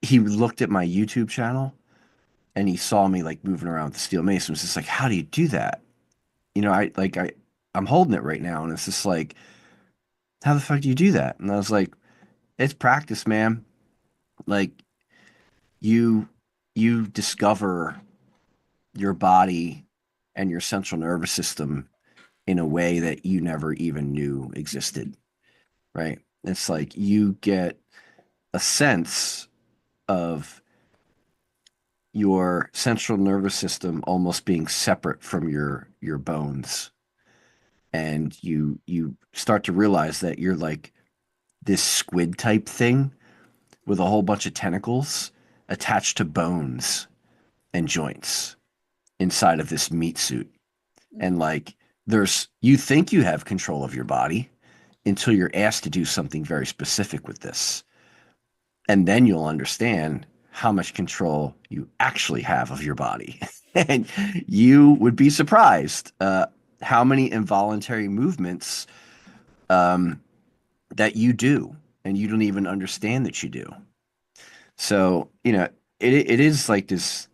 he looked at my YouTube channel and he saw me like moving around with the steel mace and was just like, how do you do that? I'm holding it right now, and it's just like, how the fuck do you do that? And I was like, it's practice, man. Like you you discover your body and your central nervous system in a way that you never even knew existed, right? It's like you get a sense of your central nervous system almost being separate from your bones, and you start to realize that you're like this squid type thing with a whole bunch of tentacles attached to bones and joints inside of this meat suit. And Mm-hmm. like, you think you have control of your body until you're asked to do something very specific with this. And then you'll understand how much control you actually have of your body. And you would be surprised how many involuntary movements um, that you do, and you don't even understand that you do. So, it is like this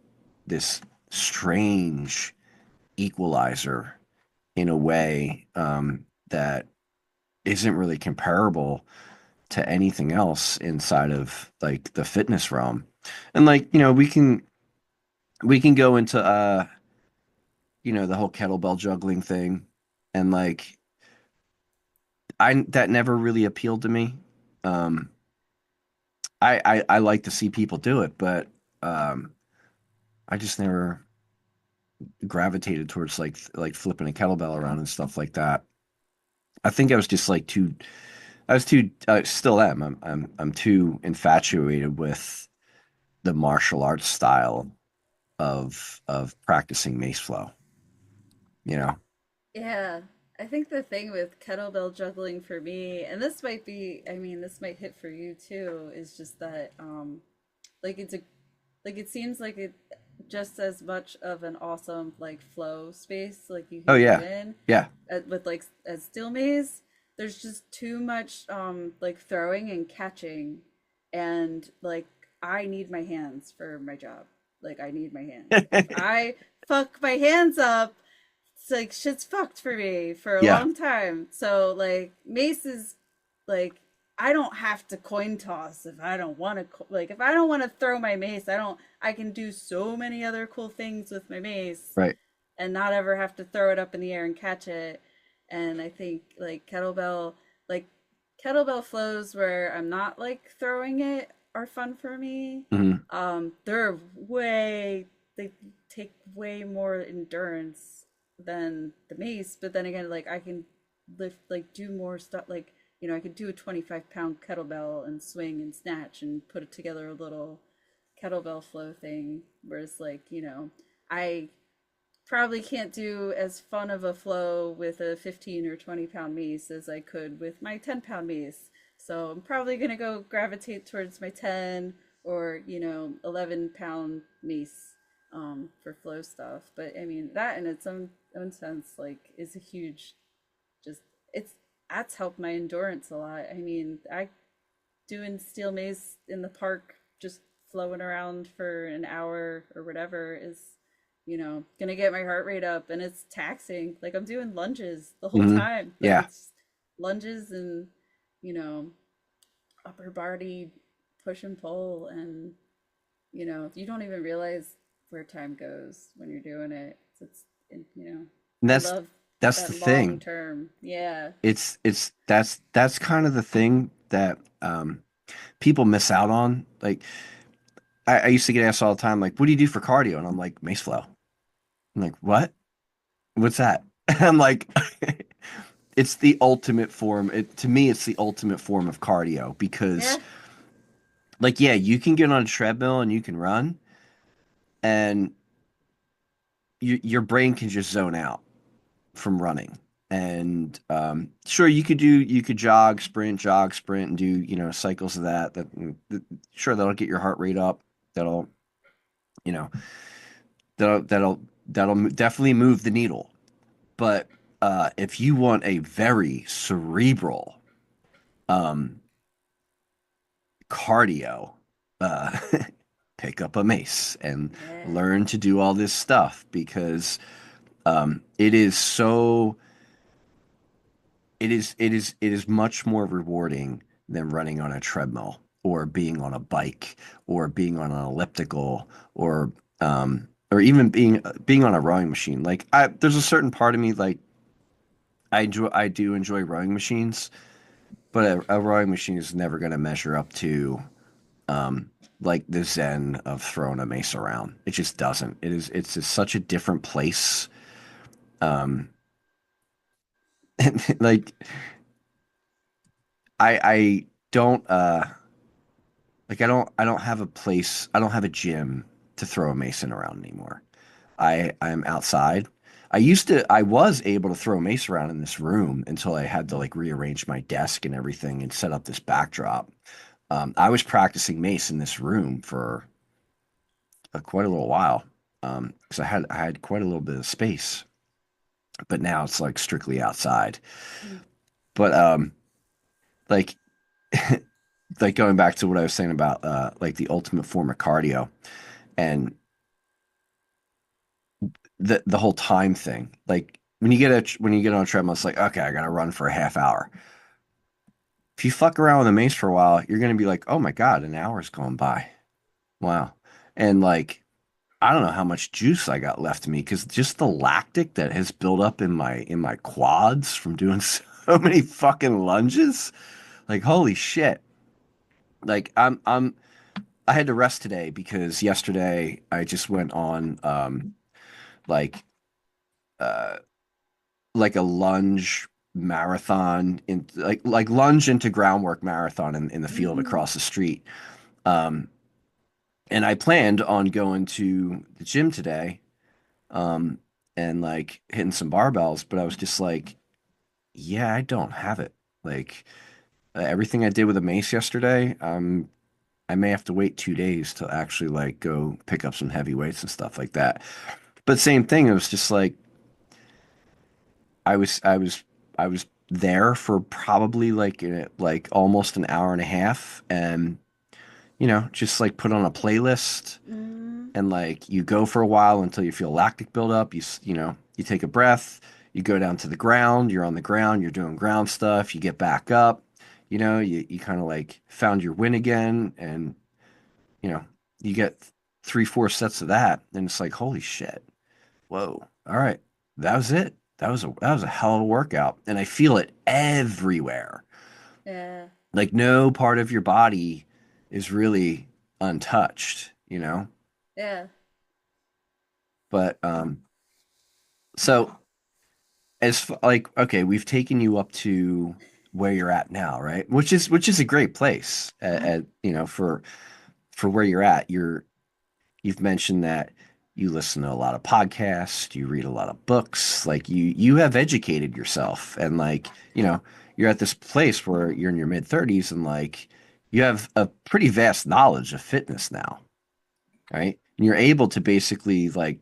strange equalizer in a way that isn't really comparable to anything else inside of like the fitness realm. And like, we can go into the whole kettlebell juggling thing, and like I that never really appealed to me. Um I like to see people do it, but um I just never gravitated towards like flipping a kettlebell around and stuff like that. I think I was just like too I was too still am. I'm too infatuated with the martial arts style of practicing mace flow, you know. Yeah, I think the thing with kettlebell juggling for me, and this might be, I mean, this might hit for you too, is just that, like it's a, like it seems like it just as much of an awesome like flow space like you Oh can get yeah. in Yeah. with like as steel maze. There's just too much like throwing and catching, and like I need my hands for my job. Like I need my hands. If I fuck my hands up, it's like shit's fucked for me for a Yeah. long time. So like mace is like I don't have to coin toss if I don't want to like if I don't want to throw my mace, I can do so many other cool things with my mace Right. and not ever have to throw it up in the air and catch it. And I think like kettlebell flows where I'm not like throwing it are fun for me. Hmm. They're way they take way more endurance than the mace, but then again, like I can lift like do more stuff like I could do a 25-pound kettlebell and swing and snatch and put it together a little kettlebell flow thing. Whereas like, I probably can't do as fun of a flow with a 15 or 20-pound mace as I could with my 10-pound mace. So I'm probably going to go gravitate towards my 10 or, 11-pound mace for flow stuff. But I mean, that in its own sense, like, is a huge, just, it's, that's helped my endurance a lot. I mean, I doing steel mace in the park, just flowing around for an hour or whatever is, gonna get my heart rate up and it's taxing. Like I'm doing lunges the whole Hmm. time. Like Yeah. it's lunges and, you know, upper body push and pull and, you don't even realize where time goes when you're doing it. And I that's love that's the that long thing. term. Yeah. That's kind of the thing that people miss out on. Like I used to get asked all the time, like, what do you do for cardio? And I'm like, mace flow. I'm like, what? What's that? I'm like, it's the ultimate form. To me, it's the ultimate form of cardio because, Yeah. like, yeah, you can get on a treadmill and you can run, and your brain can just zone out from running. And sure, you could jog, sprint, and do cycles of that. Sure, that'll get your heart rate up. That'll you know that'll that'll that'll definitely move the needle. But if you want a very cerebral um, cardio, uh, pick up a mace and Yeah. learn to do all this stuff because it is so it is much more rewarding than running on a treadmill or being on a bike or being on an elliptical or even being on a rowing machine. Like there's a certain part of me like I do enjoy rowing machines, but a rowing machine is never going to measure up to um, like the zen of throwing a mace around. It just doesn't. It's just such a different place. Um, like don't like I don't have a place, I don't have a gym to throw a mason around anymore. I'm outside. I was able to throw a mace around in this room until I had to like rearrange my desk and everything and set up this backdrop. I was practicing mace in this room for quite a little while because I had quite a little bit of space, but now it's like strictly outside. Mm. But like like going back to what I was saying about like the ultimate form of cardio and the whole time thing. Like when you get on a treadmill, it's like okay, I gotta run for a half hour. If you fuck around with a mace for a while, you're gonna be like, oh my God, an hour's gone by. Wow. And like I don't know how much juice I got left in me because just the lactic that has built up in my quads from doing so many fucking lunges. Like holy shit. Like I had to rest today because yesterday I just went on like uh like a lunge marathon in like lunge into groundwork marathon in the field Mm-hmm. across the street. Um and I planned on going to the gym today um and like hitting some barbells, but I was just like, yeah, I don't have it. Like everything I did with a mace yesterday, I may have to wait 2 days to actually like go pick up some heavy weights and stuff like that. But same thing, it was just like I was there for probably like almost an hour and a half and just like put on a playlist Mm. and like you go for a while until you feel lactic build up. You take a breath, you go down to the ground, you're on the ground, you're doing ground stuff, you get back up, you kind of like found your win again and you know, you get 3, 4 sets of that and it's like, holy shit. Whoa. All right. That was it. That was a hell of a workout. And I feel it everywhere. Yeah. Like no part of your body is really untouched, you know? Yeah. But so like okay, we've taken you up to where you're at now, right? Which is a great place for where you're at. You've mentioned that you listen to a lot of podcasts, you read a lot of books, like you have educated yourself and like, you're at this place where you're in your mid 30s and like you have a pretty vast knowledge of fitness now, right? And you're able to basically like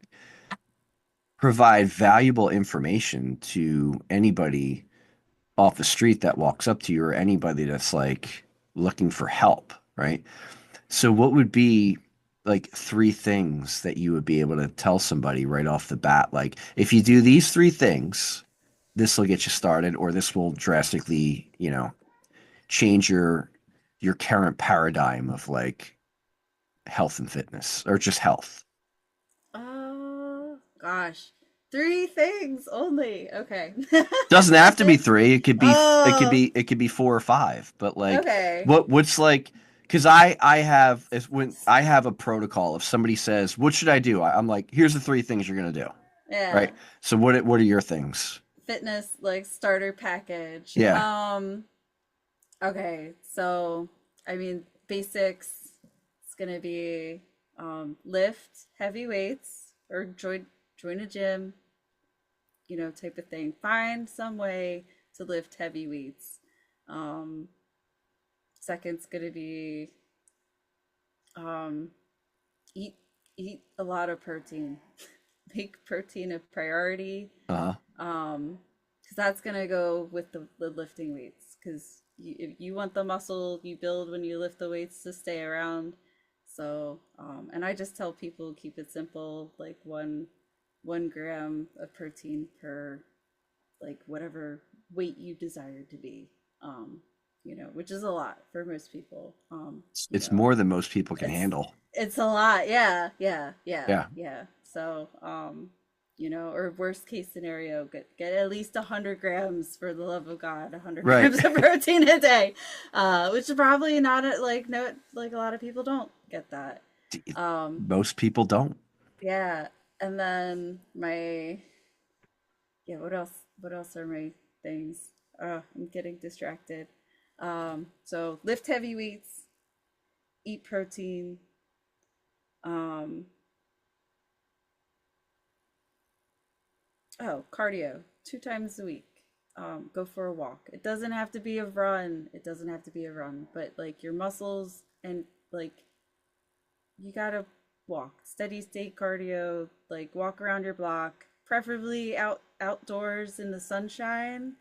provide valuable information to anybody off the street that walks up to you or anybody that's like looking for help, right? So what would be like 3 things that you would be able to tell somebody right off the bat? Like, if you do these 3 things, this will get you started, or this will drastically, change your current paradigm of like health and fitness or just health. Oh gosh. Three things only. Okay. Doesn't have to be three. Oh, It could be 4 or 5. But like, okay. what's like? Because I have if when I have a protocol. If somebody says, "What should I do?" I'm like, "Here's the 3 things you're gonna do." Yeah. Right. So what are your things? Fitness like starter package. Yeah. Okay. So, I mean, basics. It's gonna be lift heavy weights or join a gym, type of thing. Find some way to lift heavy weights. Um, Second's gonna be um, eat eat a lot of protein. Make protein a priority. Uh-huh. Because that's gonna go with the lifting weights. Because if you want the muscle you build when you lift the weights to stay around. So, and I just tell people keep it simple, like 1 gram of protein per like whatever weight you desire to be. Which is a lot for most people. It's more than most people can It's handle. it's a lot. Yeah, yeah, yeah, Yeah. yeah. So, or worst case scenario, get at least 100 grams for the love of God, 100 Right. grams of protein a day, which is probably not like no like a lot of people don't get that. Um, Most people don't. yeah, and then my yeah, what else? What else are my things? I'm getting distracted. So lift heavy weights, eat protein. Um, oh, cardio 2 times a week. Go for a walk. It doesn't have to be a run. It doesn't have to be a run, but like your muscles and like you gotta walk. Steady state cardio, like walk around your block, preferably outdoors in the sunshine.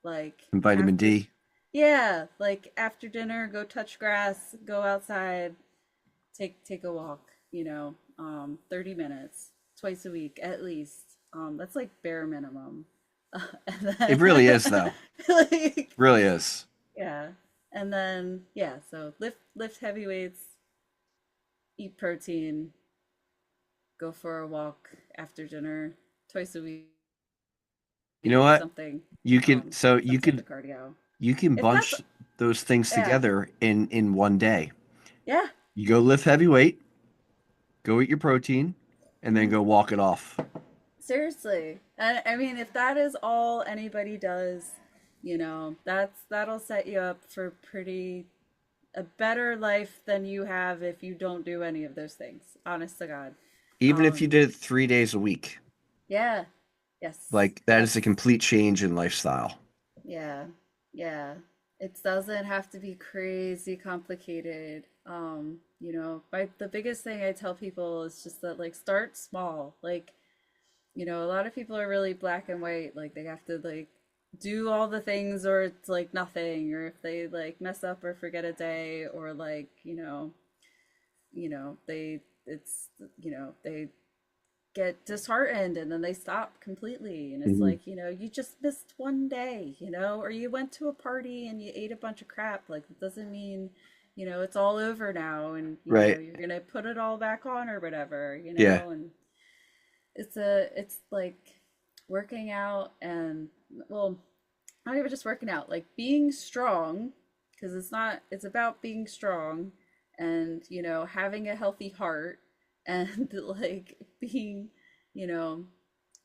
Like And vitamin after, D. yeah, like after dinner, go touch grass, go outside, take a walk, 30 minutes twice a week at least. That's like bare minimum. And It then really is, though. like Really is. yeah. And then yeah, so lift heavy weights, eat protein, go for a walk after dinner twice a week, You know what? something You can so some type of cardio. you can If that's bunch those things yeah. together in one day. Yeah. You go lift heavy weight, go eat your protein, and then Mhm. go walk it off. Seriously. And I mean, if that is all anybody does, that'll set you up for pretty a better life than you have if you don't do any of those things. Honest to God. Even if you Um, did it 3 days a week. yeah. Yes. Like that Yes. is a complete change in lifestyle. Yeah. Yeah. It doesn't have to be crazy complicated. The biggest thing I tell people is just that like start small. Like a lot of people are really black and white. Like they have to like do all the things or it's like nothing, or if they like mess up or forget a day, or like, they it's they get disheartened and then they stop completely. And it's Mhm. like, you just missed one day, or you went to a party and you ate a bunch of crap. Like it doesn't mean, it's all over now and Right. you're gonna put it all back on or whatever, Yeah. and it's like working out and well, not even just working out, like being strong, because it's about being strong and having a healthy heart and like being, you know,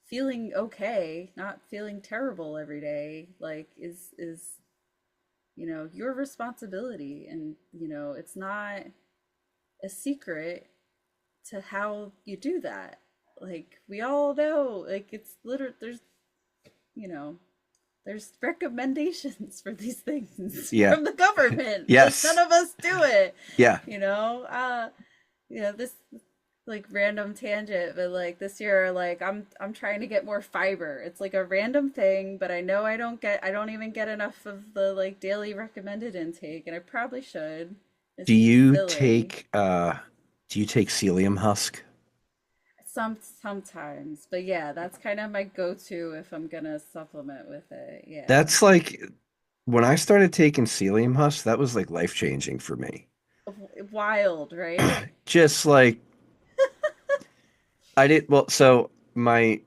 feeling okay, not feeling terrible every day, like is your responsibility. And it's not a secret to how you do that. Like we all know, like it's literally you know there's recommendations for these things Yeah. from the government. Like none Yes. of us do it. Yeah. This like random tangent, but like this year, like I'm trying to get more fiber. It's like a random thing, but I know I don't even get enough of the like daily recommended intake, and I probably should. It Do seems you silly. do you take psyllium husk? Sometimes, but yeah, that's kind of my go-to if I'm gonna supplement with it. Yeah. That's like when I started taking psyllium husk, that was like life changing for me. Wild, right? Just like I did well, so my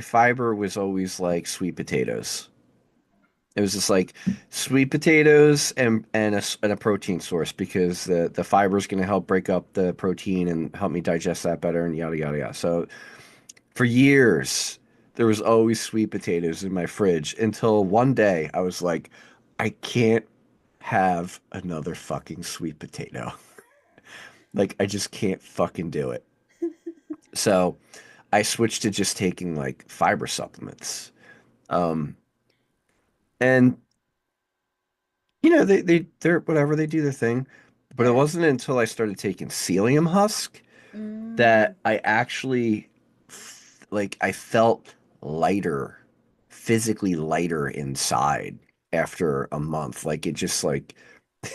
fiber was always like sweet potatoes. It was just like sweet potatoes and a protein source because the fiber is going to help break up the protein and help me digest that better and yada yada yada. So for years there was always sweet potatoes in my fridge until one day I was like, I can't have another fucking sweet potato. Like I just can't fucking do it. So I switched to just taking like fiber supplements. Um, and they're whatever, they do their thing. But it Yeah. wasn't until I started taking psyllium husk Mm, that I actually like I felt lighter, physically lighter inside after a month. Like it just like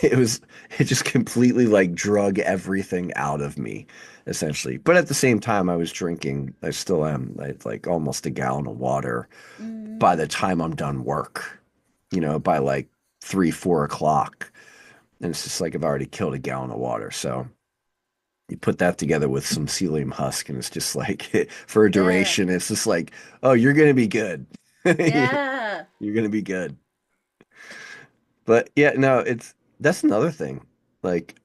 it was it just completely like drug everything out of me, essentially. But at the same time, I was drinking, I still am, like almost a gallon of water by mm, the time I'm done work, by like 3, 4 o'clock. And it's just like I've already killed a gallon of water. So you put that together with some psyllium husk, and it's just like for a yeah. duration, it's just like, oh, you're gonna be good. Yeah. You're gonna be good. But yeah, no, that's another thing. Like,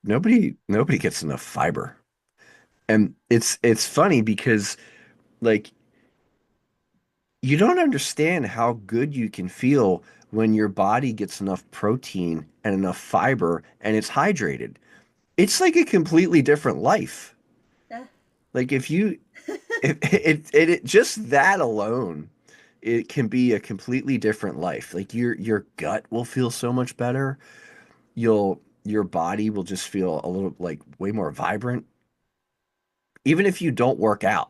nobody gets enough fiber. And it's funny because like you don't understand how good you can feel when your body gets enough protein and enough fiber and it's hydrated. It's like a completely different life. Yeah. Like if you if it just that alone, it can be a completely different life. Like your gut will feel so much better. Your body will just feel a little like way more vibrant. Even if you don't work out,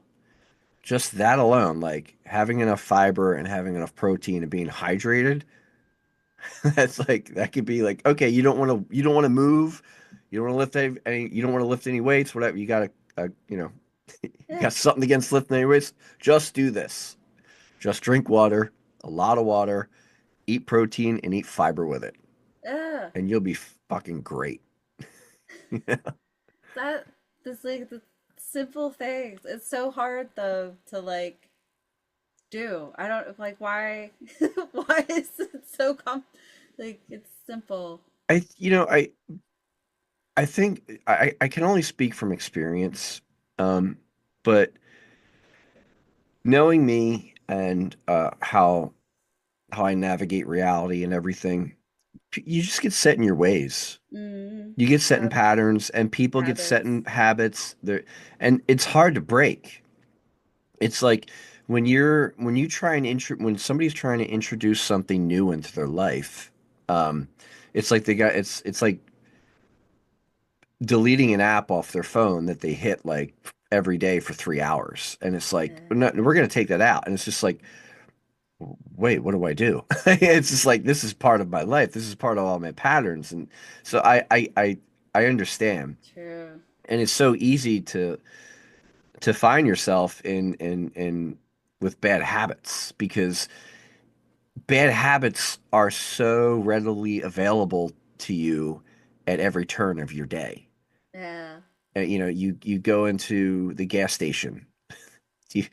just that alone, like having enough fiber and having enough protein and being hydrated, that's like that could be like, okay, you don't want to move, you don't want to lift you don't want to lift any weights, whatever. You got you know, you Yeah. got something against lifting any weights, just do this. Just drink water, a lot of water, eat protein and eat fiber with it, Yeah. and you'll be fucking great. That this like the simple things. It's so hard though to like do. I don't like why why is it so like it's simple. You know, I think I can only speak from experience, um, but knowing me and how I navigate reality and everything, you just get set in your ways. Mm, You get set in yep. patterns, and people get set Habits. in habits. There, and it's hard to break. It's like when you try and when somebody's trying to introduce something new into their life, um, it's like it's like deleting an app off their phone that they hit like every day for 3 hours, and it's like Yeah. no, we're gonna take that out, and it's just like wait, what do I do? It's just like this is part of my life. This is part of all my patterns, and so I understand, True. and it's so easy to find yourself in with bad habits because bad habits are so readily available to you at every turn of your day. Yeah. You know, you go into the gas station. You,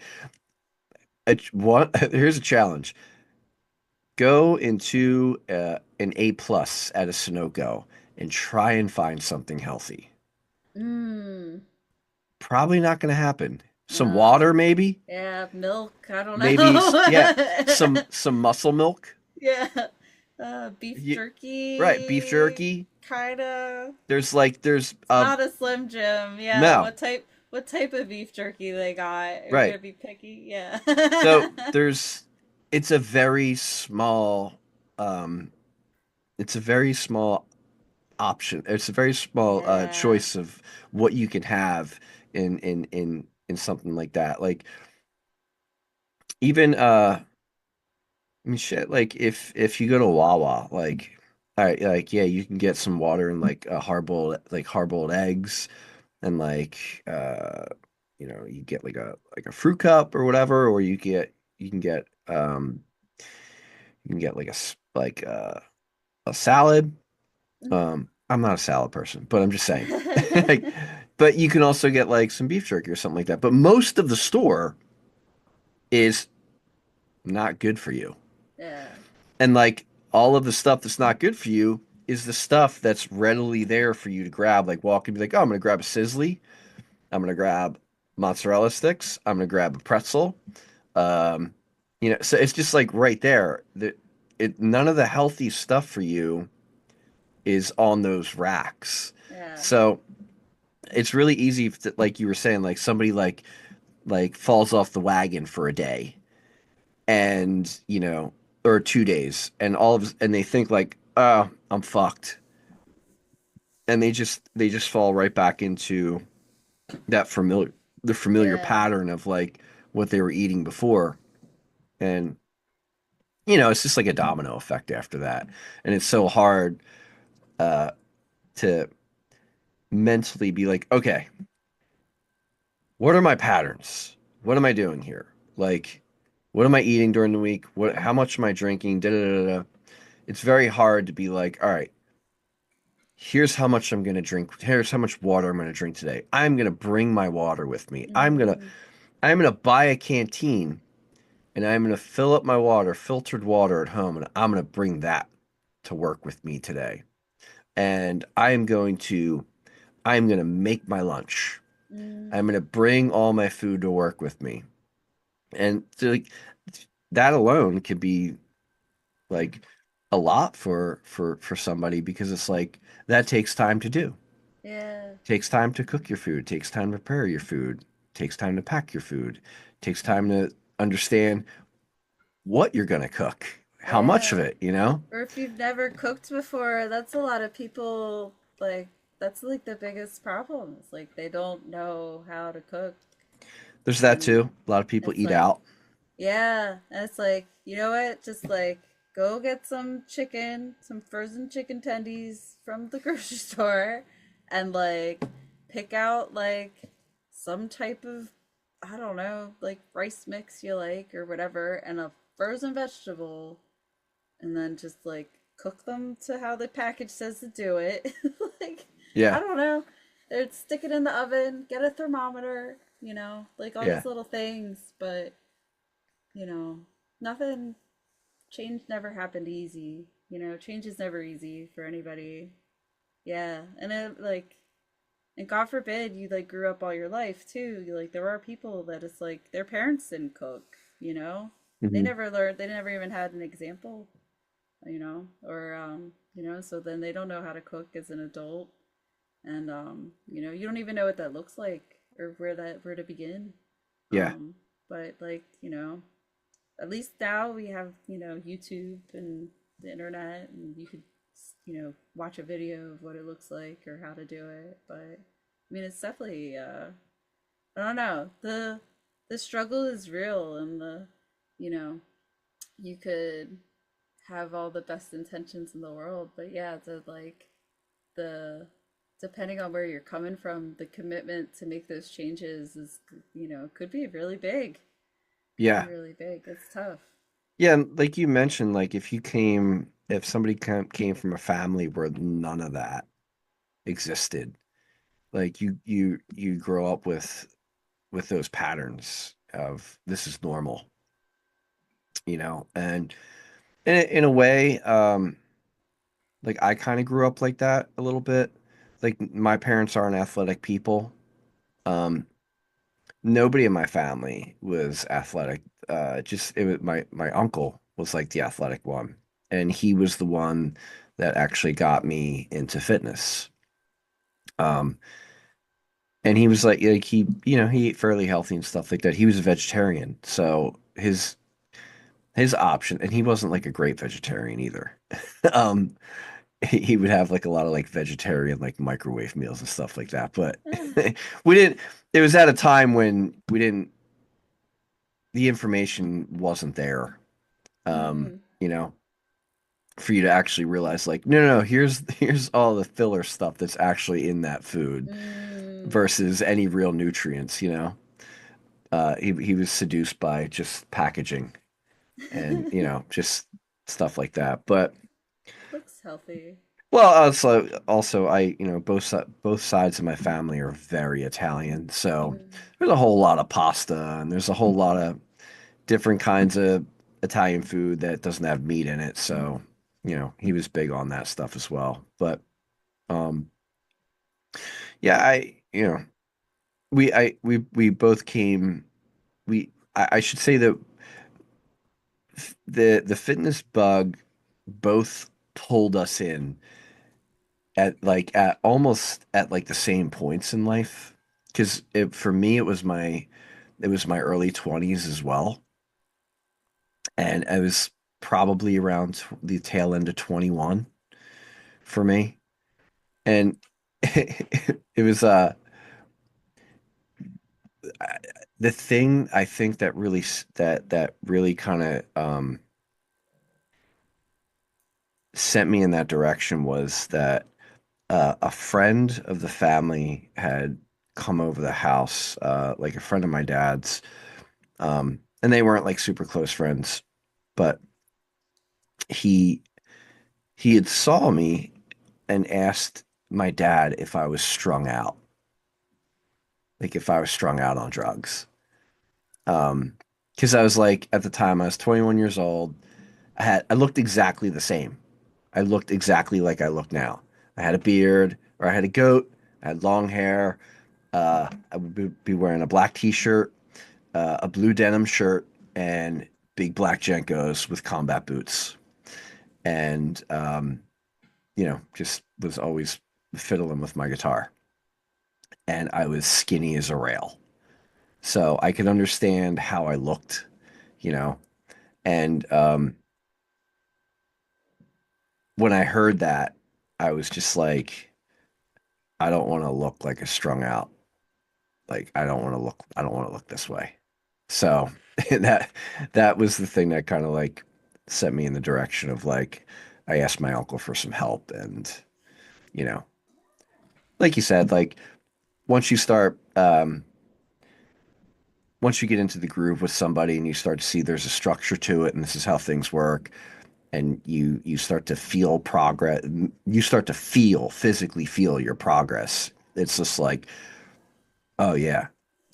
here's a challenge. Go into an A plus at a Sunoco and try and find something healthy. Mm. Probably not going to happen. Some water, No. maybe. Yeah, milk. I don't Maybe yeah, know. some muscle milk. Yeah. Beef You, right, beef jerky, jerky. kinda. There's It's not a Slim Jim. Yeah. no, What type of beef jerky they got? Are we right. gonna be picky? Yeah. So there's it's a very small um it's a very small option. It's a very small Yeah. choice of what you can have in something like that. Like even I mean shit like if you go to Wawa, like all right, like yeah, you can get some water and like hard boiled eggs and like you know, you get like a fruit cup or whatever, or you can get you can get like a salad. I'm not a salad person, but I'm just saying. Like, but you can also get like some beef jerky or something like that. But most of the store is not good for you. Yeah. And like all of the stuff that's not good for you is the stuff that's readily there for you to grab. Like walk and be like, oh, I'm gonna grab a sizzly. I'm gonna grab mozzarella sticks. I'm gonna grab a pretzel. Um, you know, so it's just like right there. None of the healthy stuff for you is on those racks. Yeah. So it's really easy to, like you were saying, like somebody like falls off the wagon for a day and you know or 2 days and and they think like oh I'm fucked and they just fall right back into that familiar Yeah. pattern of like what they were eating before and you know it's just like a domino effect after that and it's so hard uh to mentally be like okay what are my patterns? What am I doing here? Like, what am I eating during the week? How much am I drinking? Da da da da. It's very hard to be like, all right, here's how much I'm gonna drink. Here's how much water I'm gonna drink today. I'm gonna bring my water with me. Mm, I'm gonna buy a canteen and I'm gonna fill up my water, filtered water at home, and I'm gonna bring that to work with me today. And I'm gonna make my lunch. mm, I'm gonna bring all my food to work with me. And so, like, that alone could be like a lot for somebody because it's like that takes time to do. Yeah. Takes time to cook your food, takes time to prepare your food, takes time to pack your food, takes time to understand what you're going to cook, how much of Yeah. it, you know? Or if you've never cooked before, that's a lot of people like that's like the biggest problem. It's like they don't know how to cook There's that and too. A lot of people it's eat like out. yeah, and it's like, you know what? Just like go get some chicken, some frozen chicken tendies from the grocery store and like pick out like some type of I don't know, like rice mix you like or whatever and a frozen vegetable and then just like cook them to how the package says to do it. Like, I Yeah. don't know. Or stick it in the oven, get a thermometer, like all Yeah. these little things, but nothing, change never happened easy. Change is never easy for anybody. Yeah. And it like, and God forbid you like grew up all your life too. Like, there are people that it's like their parents didn't cook, you know? They Hmm. never learned, they never even had an example or so then they don't know how to cook as an adult, and you don't even know what that looks like or where to begin. Yeah. But like, at least now we have, YouTube and the internet, and you could, watch a video of what it looks like or how to do it. But I mean, it's definitely, I don't know, the struggle is real, and you know, you could have all the best intentions in the world, but yeah, the depending on where you're coming from, the commitment to make those changes is, could be really big. Could be Yeah. really big. It's tough. Yeah. And like you mentioned, like if somebody came from a family where none of that existed, like you grow up with those patterns of this is normal, and in a way, like I kind of grew up like that a little bit. Like my parents aren't athletic people. Um, Nobody in my family was athletic. Just it was my uncle was like the athletic one, and he was the one that actually got me into fitness. Um, and he was like he ate fairly healthy and stuff like that. He was a vegetarian, so his option, and he wasn't like a great vegetarian either. Um, he would have like a lot of like vegetarian like microwave meals and stuff like that. But we didn't. It was at a time when we didn't. The information wasn't there. Mm, You know, for you to actually realize like, no, here's all the filler stuff that's actually in that food mm. versus any real nutrients. He was seduced by just packaging and just stuff like that. But Looks healthy. well, also I both sides of my family are very Italian, so Mm, there's a whole lot of pasta and there's a whole lot of different kinds of Italian food that doesn't have meat in it. So, he was big on that stuff as well. But um yeah, we both came I should say that the fitness bug both pulled us in at almost at like the same points in life because for me it was my early 20s as well, and I was probably around the tail end of 21 for me, and it was the thing I think that really that really kind of sent me in that direction was that a friend of the family had come over the house, like a friend of my dad's, and they weren't like super close friends, but he he had saw me and asked my dad if I was strung out, like if I was strung out on drugs. Um, because I was like at the time I was 21 years old. I looked exactly the same. I looked exactly like I look now. I had a beard, or I had a goat. I had long hair. I would be wearing a black t-shirt, a blue denim shirt, and big black Jenkos with combat boots, and just was always fiddling with my guitar. And I was skinny as a rail, so I could understand how I looked, you know. And when I heard that, I was just like, I don't want to look like a strung out. Like I don't want to look this way. So that that was the thing that kind of like set me in the direction of like I asked my uncle for some help, and you know, like you said, like once you start once you get into the groove with somebody and you start to see there's a structure to it and this is how things work, and you start to feel progress, you start to feel physically feel your progress. It's just like, oh yeah.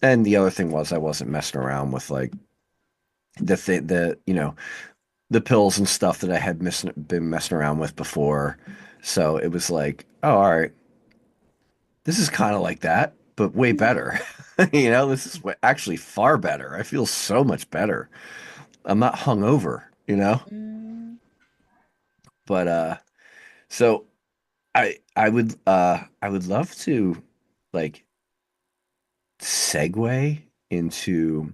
And the other thing was I wasn't messing around with like the pills and stuff that I had been messing around with before. So it was like, oh, all right, this is kind of like that, but way better. This is actually far better. I feel so much better. I'm not hungover, you know? Mm, But so I would love to like segue into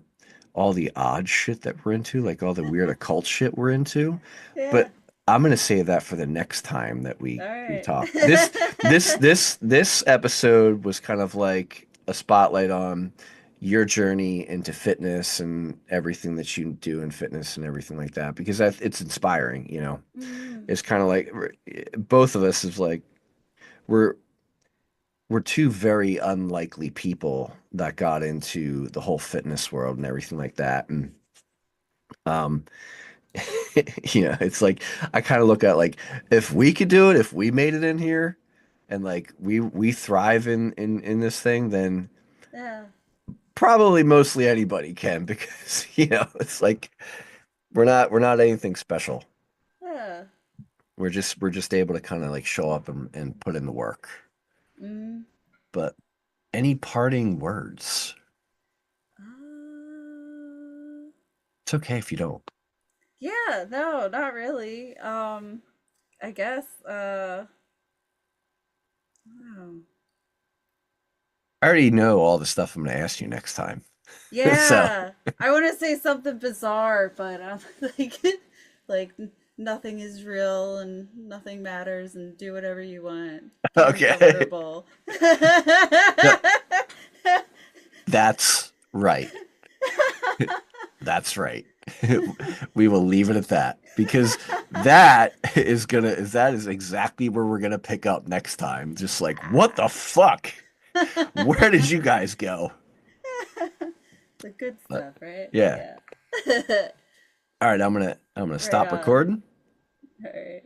all the odd shit that we're into, like all the weird occult shit we're into. yeah. But I'm gonna save that for the next time that All we right. talk. This episode was kind of like a spotlight on your journey into fitness and everything that you do in fitness and everything like that because it's inspiring. Mm, It's kind of like both of us is like we're we're two very unlikely people that got into the whole fitness world and everything like that. And um, it's like I kind of look at like if we could do it, if we made it in here, and like we thrive in this thing, then yeah. probably mostly anybody can because it's like we're not anything special. Yeah. We're just able to kind of like show up and put in the work. Mm. But any parting words? Uh, It's okay if you don't. yeah, no, not really. I guess wow. I already know all the stuff I'm going to ask you next time. So, Yeah. I want to say something bizarre, but I'm like like nothing is real and nothing matters and do whatever you want. Be okay. uncomfortable. No, that's right. That's right. We will leave it at that because that is exactly where we're gonna pick up next time. Just like, what the fuck? Where did you guys go? The good But stuff, right? yeah. Yeah. All right, I'm gonna Right stop on. recording. All right.